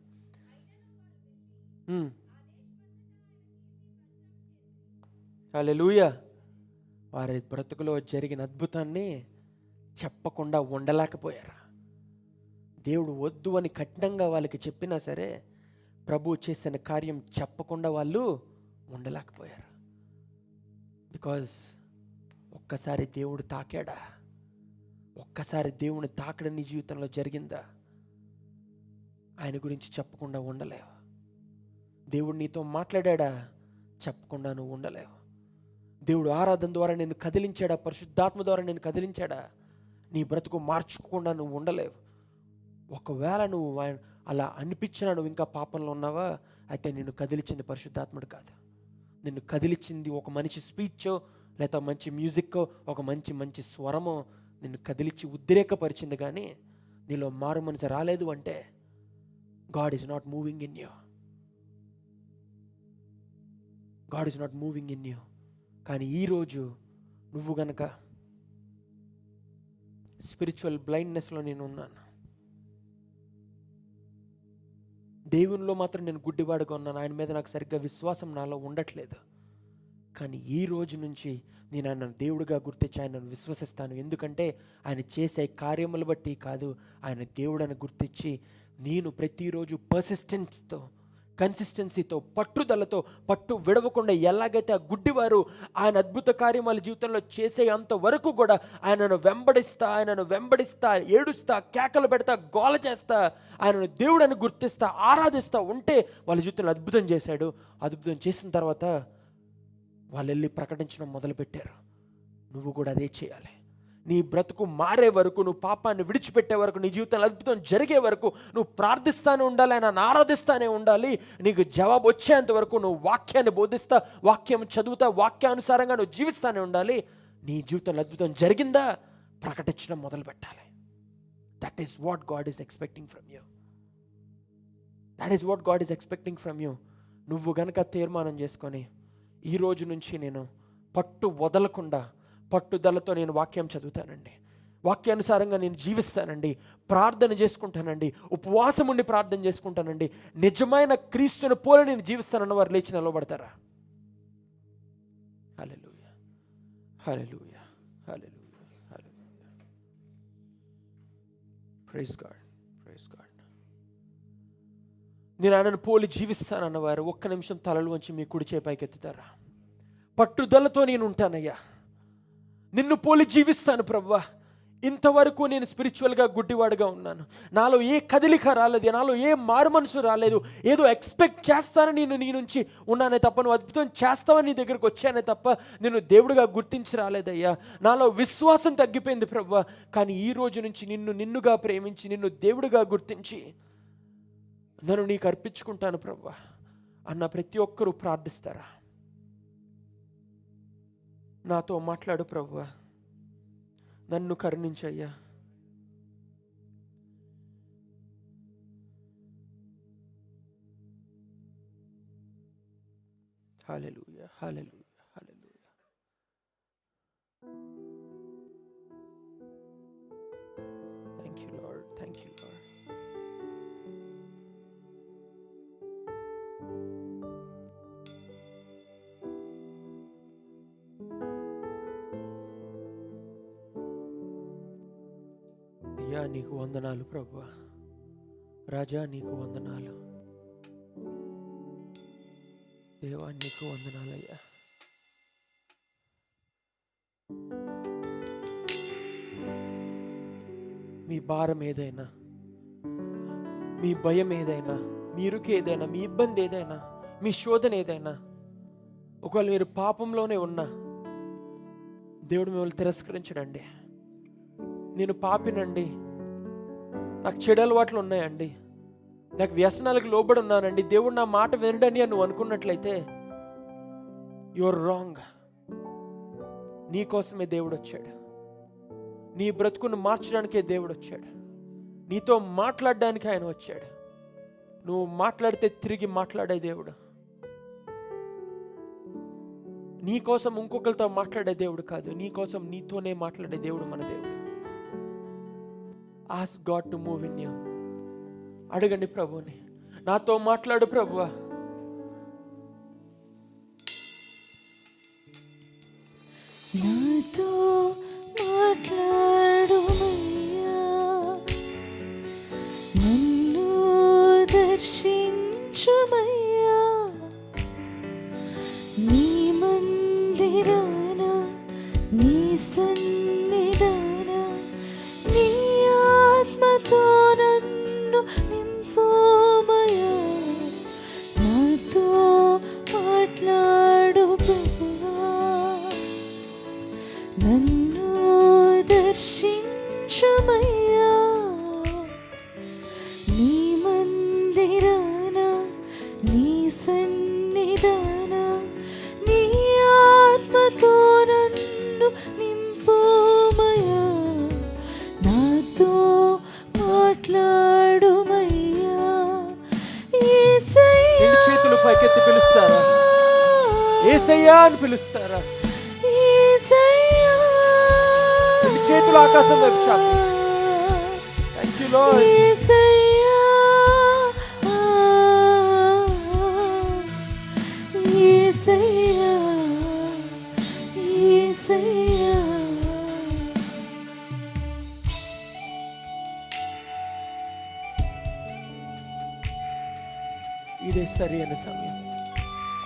హల్లెలూయా. వారి బ్రతుకులో జరిగిన అద్భుతాన్ని చెప్పకుండా ఉండలేకపోయారు. దేవుడు వద్దు అని కఠినంగా వాళ్ళకి చెప్పినా సరే ప్రభు చేసిన కార్యం చెప్పకుండా వాళ్ళు ఉండలేకపోయారు. బికాజ్ ఒక్కసారి దేవుడు తాకాడా, ఒక్కసారి దేవుని తాకడం నీ జీవితంలో జరిగిందా, ఆయన గురించి చెప్పకుండా ఉండలేవు. దేవుడు నీతో మాట్లాడా, చెప్పకుండా నువ్వు ఉండలేవు. దేవుడు ఆరాధన ద్వారా నిన్ను కదిలించాడా, పరిశుద్ధాత్మ ద్వారా నిన్ను కదిలించాడా, నీ బ్రతుకు మార్చుకోకుండా నువ్వు ఉండలేవు. ఒకవేళ నువ్వు అలా అనిపించినా నువ్వు ఇంకా పాపంలో ఉన్నావా, అయితే నిన్ను కదిలించింది పరిశుద్ధాత్ముడు కాదు. నిన్ను కదిలించింది ఒక మంచి స్పీచో, లేదా మంచి మ్యూజిక్కో, ఒక మంచి స్వరమో నిన్ను కదిలించి ఉద్రేకపరిచింది. కానీ నీలో మారు మనసు రాలేదు అంటే God is not moving in you. God is not moving in you. కానీ ఈరోజు నువ్వు గనక స్పిరిచువల్ బ్లైండ్నెస్లో నేను ఉన్నాను, దేవునిలో మాత్రం నేను గుడ్డివాడుగా ఉన్నాను, ఆయన మీద నాకు సరిగ్గా విశ్వాసం నాలో ఉండట్లేదు, కానీ ఈ రోజు నుంచి నేను ఆయన దేవుడిగా గుర్తించి ఆయనను విశ్వసిస్తాను. ఎందుకంటే ఆయన చేసే కార్యములు బట్టి కాదు, ఆయన దేవుడని గుర్తించి నేను ప్రతిరోజు పర్సిస్టెన్స్తో, కన్సిస్టెన్సీతో, పట్టుదలతో, పట్టు విడవకుండా ఎలాగైతే ఆ గుడ్డివారు ఆయన అద్భుత కార్యమాల జీవితంలో చేసే అంతవరకు కూడా ఆయనను వెంబడిస్తా, ఏడుస్తా, కేకలు పెడతా, గోల చేస్తా, ఆయనను దేవుడని గుర్తిస్తా, ఆరాధిస్తా ఉంటే వాళ్ళ జీవితంలో అద్భుతం చేశాడు. అద్భుతం చేసిన తర్వాత వాళ్ళు వెళ్ళి ప్రకటించడం మొదలుపెట్టారు. నువ్వు కూడా అదే చేయాలి. నీ బ్రతుకు మారే వరకు, నువ్వు పాపాన్ని విడిచిపెట్టే వరకు, నీ జీవితంలో అద్భుతం జరిగే వరకు నువ్వు ప్రార్థిస్తానే ఉండాలి, ఆయన ఆరాధిస్తానే ఉండాలి. నీకు జవాబు వచ్చేంత వరకు నువ్వు వాక్యాన్ని బోధిస్తా, వాక్యం చదువుతా, వాక్యానుసారంగా నువ్వు జీవిస్తానే ఉండాలి. నీ జీవితంలో అద్భుతం జరిగిందా ప్రకటించడం మొదలు పెట్టాలి. That is what God is expecting from you. That is what God is expecting from you. నువ్వు గనక తీర్మానం చేసుకొని ఈ రోజు నుంచి నేను పట్టు వదలకుండా పట్టుదలతో నేను వాక్యం చదువుతానండి, వాక్యానుసారంగా నేను జీవిస్తానండి, ప్రార్థన చేసుకుంటానండి, ఉపవాసం ఉండి ప్రార్థన చేసుకుంటానండి, నిజమైన క్రీస్తుని పోలి నేను జీవిస్తానన్న వారు లేచి నిలబడతారా? Hallelujah, hallelujah, hallelujah, hallelujah. Praise God, praise God. నేను ఆయనను పోలి జీవిస్తానన్నవారు ఒక్క నిమిషం తలలు వంచి మీ కుడి చేయి పైకెత్తుతారా? పట్టుదలతో నేను ఉంటానయ్యా, నిన్ను పోలి జీవిస్తాను ప్రభువా. ఇంతవరకు నేను స్పిరిచువల్గా గుడ్డివాడుగా ఉన్నాను, నాలో ఏ కదలిక రాలేదు, నాలో ఏ మారు మనసు రాలేదు, ఏదో ఎక్స్పెక్ట్ చేస్తానని నేను నీ నుంచి ఉన్నానే తప్ప, నువ్వు అద్భుతం చేస్తావని నీ దగ్గరకు వచ్చానే తప్ప నేను దేవుడిగా గుర్తించి రాలేదయ్యా. నాలో విశ్వాసం తగ్గిపోయింది ప్రభువా. కానీ ఈ రోజు నుంచి నిన్నుగా ప్రేమించి, నిన్ను దేవుడిగా గుర్తించి నన్ను నీకు అర్పించుకుంటాను ప్రభువా అన్న ప్రతి ఒక్కరూ ప్రార్థిస్తారా? నాతో మాట్లాడు ప్రభువా, నన్ను కరుణించయ్యా. Hallelujah, hallelujah, hallelujah. Thank you Lord, thank you Lord. అయ్యా నీకు వందనాలు ప్రభువా, రాజా నీకు వందనాలు, దేవా నీకు వందనాలయ్యా. మీ భారం ఏదైనా, మీ భయం ఏదైనా, మీ ఇరుకు ఏదైనా, మీ ఇబ్బంది ఏదైనా, మీ శోధన ఏదైనా, ఒకవేళ మీరు పాపంలోనే ఉన్నా దేవుడు మిమ్మల్ని తిరస్కరించడండి. నేను పాపినండి, నాకు చెడు అలవాట్లు ఉన్నాయండి, నాకు వ్యసనాలకు లోబడి ఉన్నానండి, దేవుడు నా మాట వినడని అని నువ్వు అనుకున్నట్లయితే యువర్ రాంగ్. నీకోసమే దేవుడు వచ్చాడు, నీ బ్రతుకును మార్చడానికే దేవుడు వచ్చాడు, నీతో మాట్లాడడానికి ఆయన వచ్చాడు. నువ్వు మాట్లాడితే తిరిగి మాట్లాడే దేవుడు, నీ కోసం ఇంకొకరితో మాట్లాడే దేవుడు కాదు, నీ కోసం నీతోనే మాట్లాడే దేవుడు మన దేవుడు. Ask God to move in you. అడగండి ప్రభువుని, నాతో మాట్లాడు ప్రభువా. నాతో మాట్లాడుమయ్యా, నన్ను దర్శించుమయ్యా, నీ మందిరాన, నీ సన్నిధాన, నీ ఆత్మతో నన్ను నింపుమయ్యా. నాతో మాట్లాడు ప్రభువా, నన్ను దర్శించుమయ్యా, నీ మందిరాన, నీ సన్నిధాన, నీ ఆత్మతో నన్ను నింపుమయ్యా. నాతో మాట్లాడుమయ్యా. యేసయ్యా, చేతులు పైకెత్తి పిలుస్తారా? యేసయ్యా అని పిలుస్తారా? యేసయ్యా, చేతులు ఆకాశం వైపు చాపి. Thank you Lord. యేసయ్యా, యేసయ్యా, యేసయ్యా ఇదే సరి అయిన సమయం.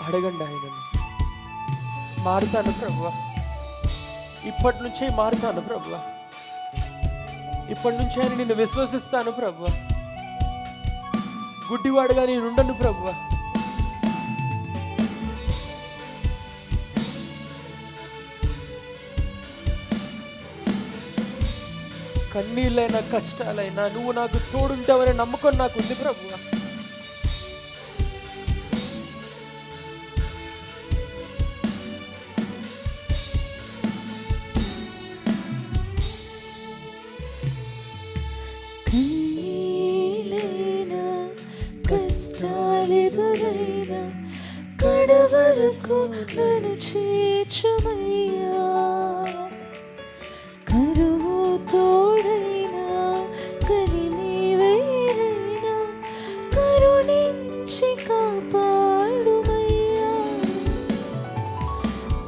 అడగండి ఆయనను. మారుతాను ప్రభువా, ఇప్పటి నుంచే మారుతాను ప్రభువా, ఇప్పటి నుంచే ఆయన నిన్ను విశ్వసిస్తాను ప్రభువా, గుడ్డివాడుగా నేనుండను ప్రభువా. కన్నీళ్ళైనా కష్టాలైనా నువ్వు నాకు తోడుంటావనే నమ్మకం నాకు ఉంది ప్రభువా. కన్నీళ్ళైనా కష్టాలెదురైనా కడవరకు నన్ను చేర్చుమయ్యా, కరువు తోడైనా కలిమి వేరైనా కరుణించి కాపాడుమయ్యా,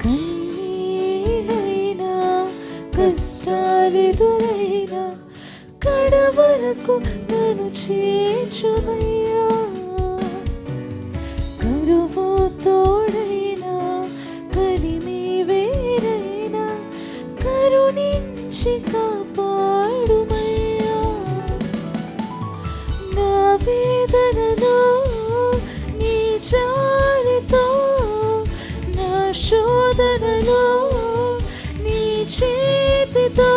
కన్నీళ్ళైనా కష్టాలెదురైనా కడవరకు నన్ను చేర్చుమయ్యా, కరువు తోడైనా కలిమి వేరైనా కరుణించి కాపాడుమయ్యా, నా వేదనలో నీ జాలితో, నా శోధనలో నీ చేతితో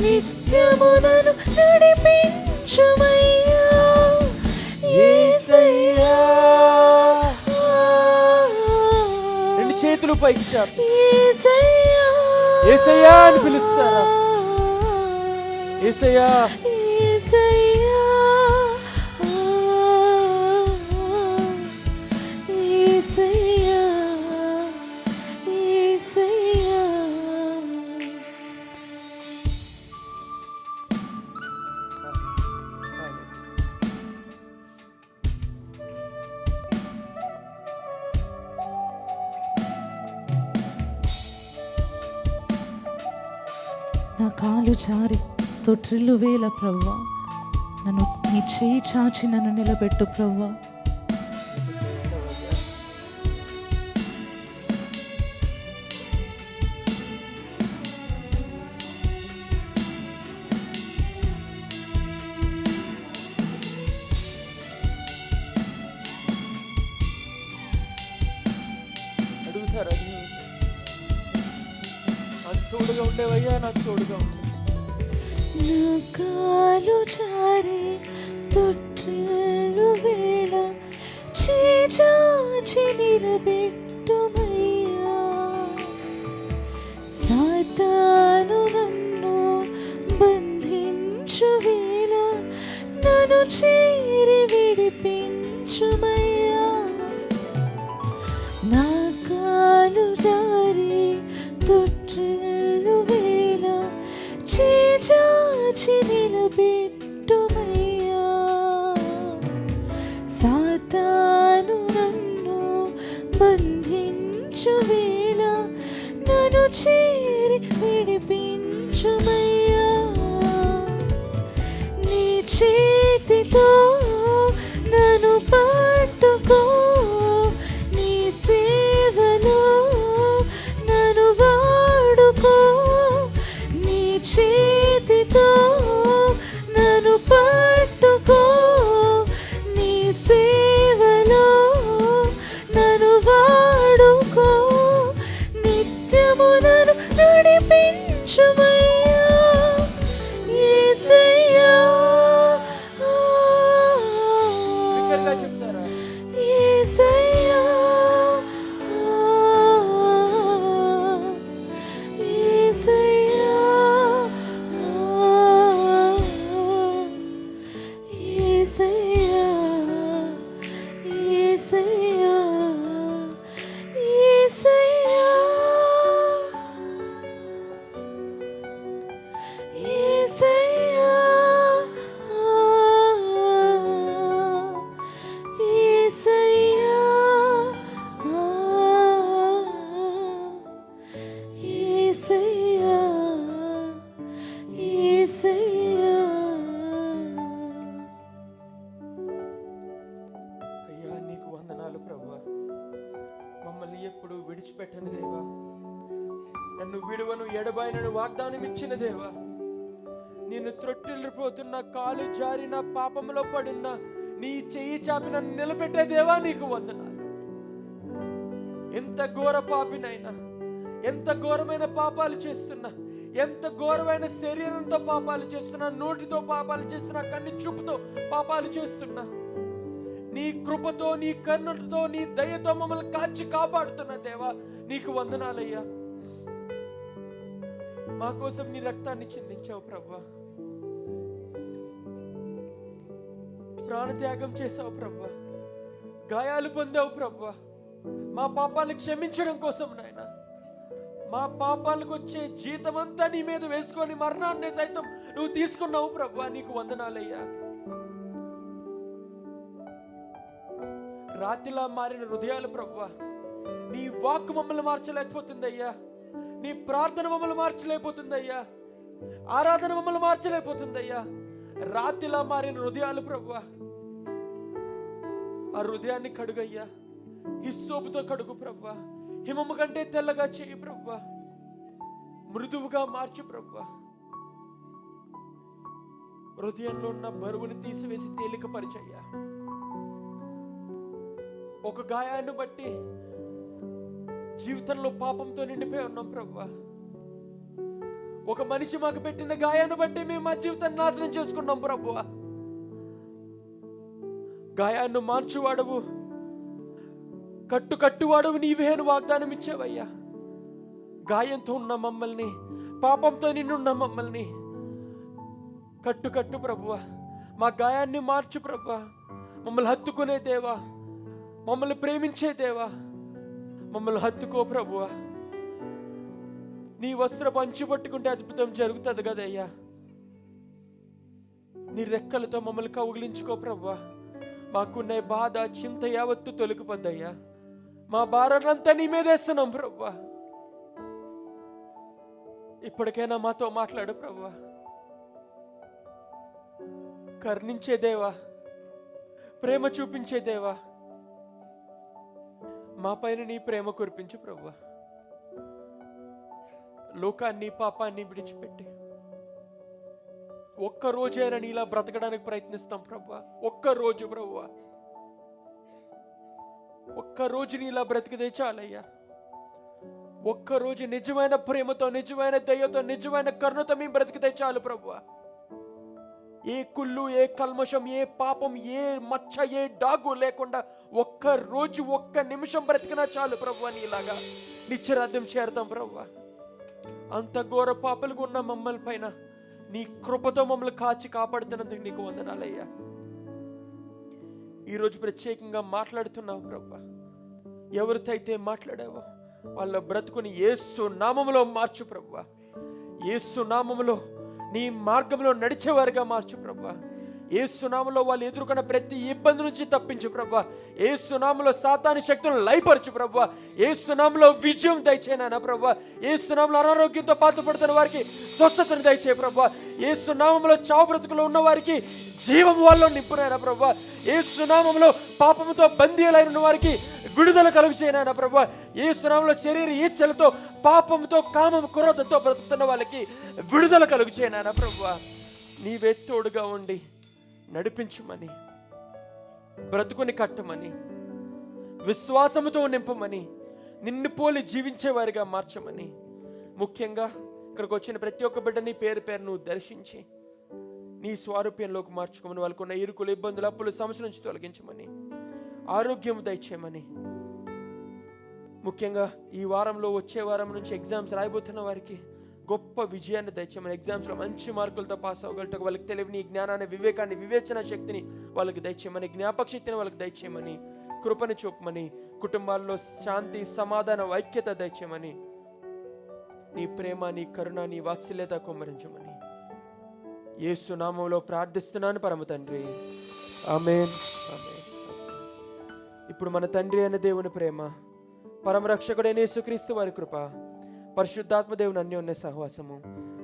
నిత్యము నన్ను నడిపించుమయ్యా, యేసయ్యా. రెండు చేతులు పైకి చాపి యేసయ్యా యేసయ్యా అని పిలుస్తారా? యేసయ్యా, యేసయ్యా యేసయ్యా యేసయ్యా. నా కాలు జారి తొట్రిల్లు వేల ప్రవ్వా, నన్ను నీ చేయి చాచి నన్ను నిలబెట్టు ప్రవ్వా. అడుగుతారా? నాకు తోడుగా ఉండేవయ్యా, నాకు తోడుగా ఉండే. నా కాలు జారి తొట్రిల్లు వేళ చేయి చాచి నిలబెట్టుమయ్యా, సాతాను నన్ను బంధించు వేళ నన్ను చేరి విడిపించుమయ్యా, నా కాలు జారి తొట్రిల్లు వేళ చేయి చాచి నిలబెట్టుమయ్యా, సాతాను నన్ను బంధించు వేళ నన్ను చేరి విడిపించుమయ్యా, నీ చేతితో నన్ను పట్టుకో, నీ సేవలో నన్ను వాడుకో, నీ చేతితో నన్ను పట్టుకో, నీ సేవలో నన్ను వాడుకో, నిత్యము నన్ను నడిపించుమయ్యా, యేసయ్యా. బిగ్గరగా చెప్తారా? యేసయ్యా యేసయ్యా యేసయ్యా యేసయ్యా యేసయ్యా. నిన్ను విడువను ఎడబాయనను వాగ్దానం ఇచ్చిన దేవా, నిన్ను త్రొట్టిల్లిపోతున్న, కాలు జారిన, పాపంలో పడున్న, నీ చెయ్యి చాపి నన్ను నిలబెట్టే దేవా నీకు వందనాలు. ఎంత ఘోర పాపినైనా, ఎంత ఘోరమైన పాపాలు చేస్తున్నా, ఎంత ఘోరమైన శరీరంతో పాపాలు చేస్తున్నా, నోటితో పాపాలు చేస్తున్నా, కన్ను చూపుతో పాపాలు చేస్తున్నా, నీ కృపతో, నీ కరుణతో, నీ దయతో మమ్మల్ని కాచి కాపాడుతున్న దేవా నీకు వందనాలయ్యా. మా కోసం నీ రక్తాన్ని చిందించావు ప్రభువా, ప్రాణత్యాగం చేసావు ప్రభువా, గాయాలు పొందావు ప్రభువా, మా పాపాలను క్షమించడం కోసం నాయన. మా పాపాలకు వచ్చే జీతమంతా నీ మీద వేసుకొని మరణాన్ని సైతం నువ్వు తీసుకున్నావు ప్రభువా, నీకు వందనాలయ్యా. రాతిలా మారిన హృదయాలు ప్రభువా, నీ వాక్కు మమ్మల్ని మార్చలేకపోతుందయ్యా, నీ ప్రార్థన మమ్మల్ని మార్చలేకపోతుందయ్యా, ఆరాధన మమ్మల్ని మార్చలేకపోతుందయ్యా. రాతిలా మారిన హృదయాలు ప్రభువా, ఆ హృదయాన్ని కడుగయ్యా, హిస్సోపుతో కడుగు ప్రభువా, హిమము కంటే తెల్లగా చేయి ప్రభువా, మృదువుగా మార్చు ప్రభువా. హృదయంలో ఉన్న బరువుని తీసివేసి తేలికపరిచయ్యా. ఒక గాయాన్ని బట్టి జీవితంలో పాపంతో నిండిపోయి ఉన్నాం ప్రభువా. ఒక మనిషి మాకు పెట్టిన గాయాన్ని బట్టి మేము మా జీవితాన్ని నాశనం చేసుకున్నాం ప్రభువా. గాయాన్ని మార్చువాడవు, కట్టువాడవు నీవే అని వాగ్దానం ఇచ్చావయ్యా. గాయంతో ఉన్న మమ్మల్ని, పాపంతో నిన్నున్న మమ్మల్ని కట్టు ప్రభువా, మా గాయాన్ని మార్చు ప్రభువా. మమ్మల్ని హత్తుకునే దేవా, మమ్మల్ని ప్రేమించే దేవా, మమ్మల్ని హత్తుకో ప్రభువా. నీ వస్త్ర పంచి పట్టుకుంటే అద్భుతం జరుగుతుంది కదయ్యా. నీ రెక్కలతో మమ్మల్ని కౌగిలించుకో ప్రభువా. మాకున్న బాధ, చింత యావత్తు తొలగిపోద్దయ్యా. మా భారాలంతా నీ మీద వేస్తున్నాం ప్రభువా. ఇప్పటికైనా మాతో మాట్లాడు ప్రభువా. కరుణించే దేవా, ప్రేమ చూపించే దేవా, మా పైన నీ ప్రేమ కురిపించు ప్రభువా. లోకాన్ని, పాపాన్ని విడిచిపెట్టి ఒక్కరోజైనా నీలా బ్రతకడానికి ప్రయత్నిస్తాం ప్రభువా. ఒక్కరోజు ప్రభువా, ఒక్కరోజు నీలా బ్రతికితే చాలయ్యా. ఒక్కరోజు నిజమైన ప్రేమతో, నిజమైన దయతో, నిజమైన కరుణతో మేము బ్రతికితే చాలు ప్రభువా. ఏ కుళ్ళు, ఏ కల్మషం, ఏ పాపం, ఏ మచ్చ, ఏ డాగు లేకుండా ఒక్క రోజు, ఒక్క నిమిషం బ్రతికినా చాలు ప్రభువా. నీలాగా నిత్యరాజ్యం చేరతాం ప్రభువా. అంత ఘోర పాపలుగా ఉన్న మమ్మల్ని పైన నీ కృపతో మమ్మల్ని కాచి కాపాడుతున్నందుకు నీకు వందనాలయ్యా. ఈరోజు ప్రత్యేకంగా మాట్లాడుతున్నావు ప్రభువా. ఎవరితో అయితే మాట్లాడావో వాళ్ళ బ్రతుకుని యేసు నామములో మార్చు ప్రభువా. యేసు నామములో నీ మార్గంలో నడిచేవారుగా మార్చు ప్రభువా. యేసు నామములో వాళ్ళు ఎదుర్కొన్న ప్రతి ఇబ్బంది నుంచి తప్పించు ప్రభువా. యేసు నామములో సాతాను శక్తులను లయపరచు ప్రభువా. యేసు నామములో విజయం దయచేయనా ప్రభువా. యేసు నామములో అనారోగ్యంతో బాధపడుతున్న వారికి స్వస్థతను దయచేయ ప్రభువా. యేసు నామములో చావు బ్రతుకులో ఉన్న వారికి జీవం వాళ్ళలో నింపునైనా ప్రభువా. యేసు నామములో పాపముతో బందీలైన వారికి విడుదల కలుగు చేయనైనా ప్రభువా. యేసు నామములో శరీర ఈచ్ఛలతో, పాపంతో, కామం, క్రోధంతో బ్రతుకుతున్న వాళ్ళకి విడుదల కలుగు చేయనైనా ప్రభువా. నీవే తోడుగా ఉండి నడిపించమని, బ్రతుకుని కట్టమని, విశ్వాసముతో నింపమని, నిన్ను పోలి జీవించేవారిగా మార్చమని, ముఖ్యంగా ఇక్కడికి వచ్చిన ప్రతి ఒక్క బిడ్డని పేరు నువ్వు దర్శించి నీ స్వారూప్యంలోకి మార్చుకోమని, వాళ్ళకున్న ఇరుకులు, ఇబ్బందులు, అప్పులు, సమస్యల నుంచి తొలగించమని, ఆరోగ్యం దయచేయమని, ముఖ్యంగా ఈ వారంలో, వచ్చే వారం నుంచి ఎగ్జామ్స్ రాయబోతున్న వారికి గొప్ప విజయాన్ని దయచేయమని, ఎగ్జామ్స్లో మంచి మార్కులతో పాస్ అవ్వగలటకు వాళ్ళకి తెలివిని, జ్ఞానాన్ని, వివేకాన్ని, వివేచన శక్తిని వాళ్ళకి దయచేయమని, జ్ఞాపక శక్తిని వాళ్ళకి దయచేయమని, కృపను చూపమని, కుటుంబాల్లో శాంతి, సమాధానం, ఐక్యత దయచేయమని, నీ ప్రేమ, నీ కరుణ, నీ వాత్సల్యత కుమ్మరించమని యేసు నామములో ప్రార్థిస్తున్నాను పరమ తండ్రి. ఆమేన్, ఆమేన్. ఇప్పుడు మన తండ్రి అయిన దేవుని ప్రేమ, పరమ రక్షకుడైన యేసుక్రీస్తు వారి కృప, పరిశుద్ధాత్మ దేవుని అన్యోన్య సహవాసము,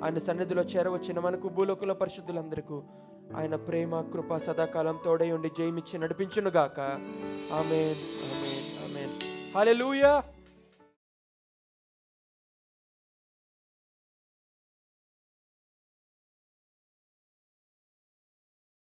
ఆయన సన్నిధిలో చేరవచ్చిన మనకు, భూలోకంలో పరిశుద్ధులందరికీ ఆయన ప్రేమ, కృప సదాకాలం తోడై ఉండి జయమిచ్చి నడిపించునుగాక. ఆమేన్, ఆమేన్, ఆమేన్. హల్లెలూయా.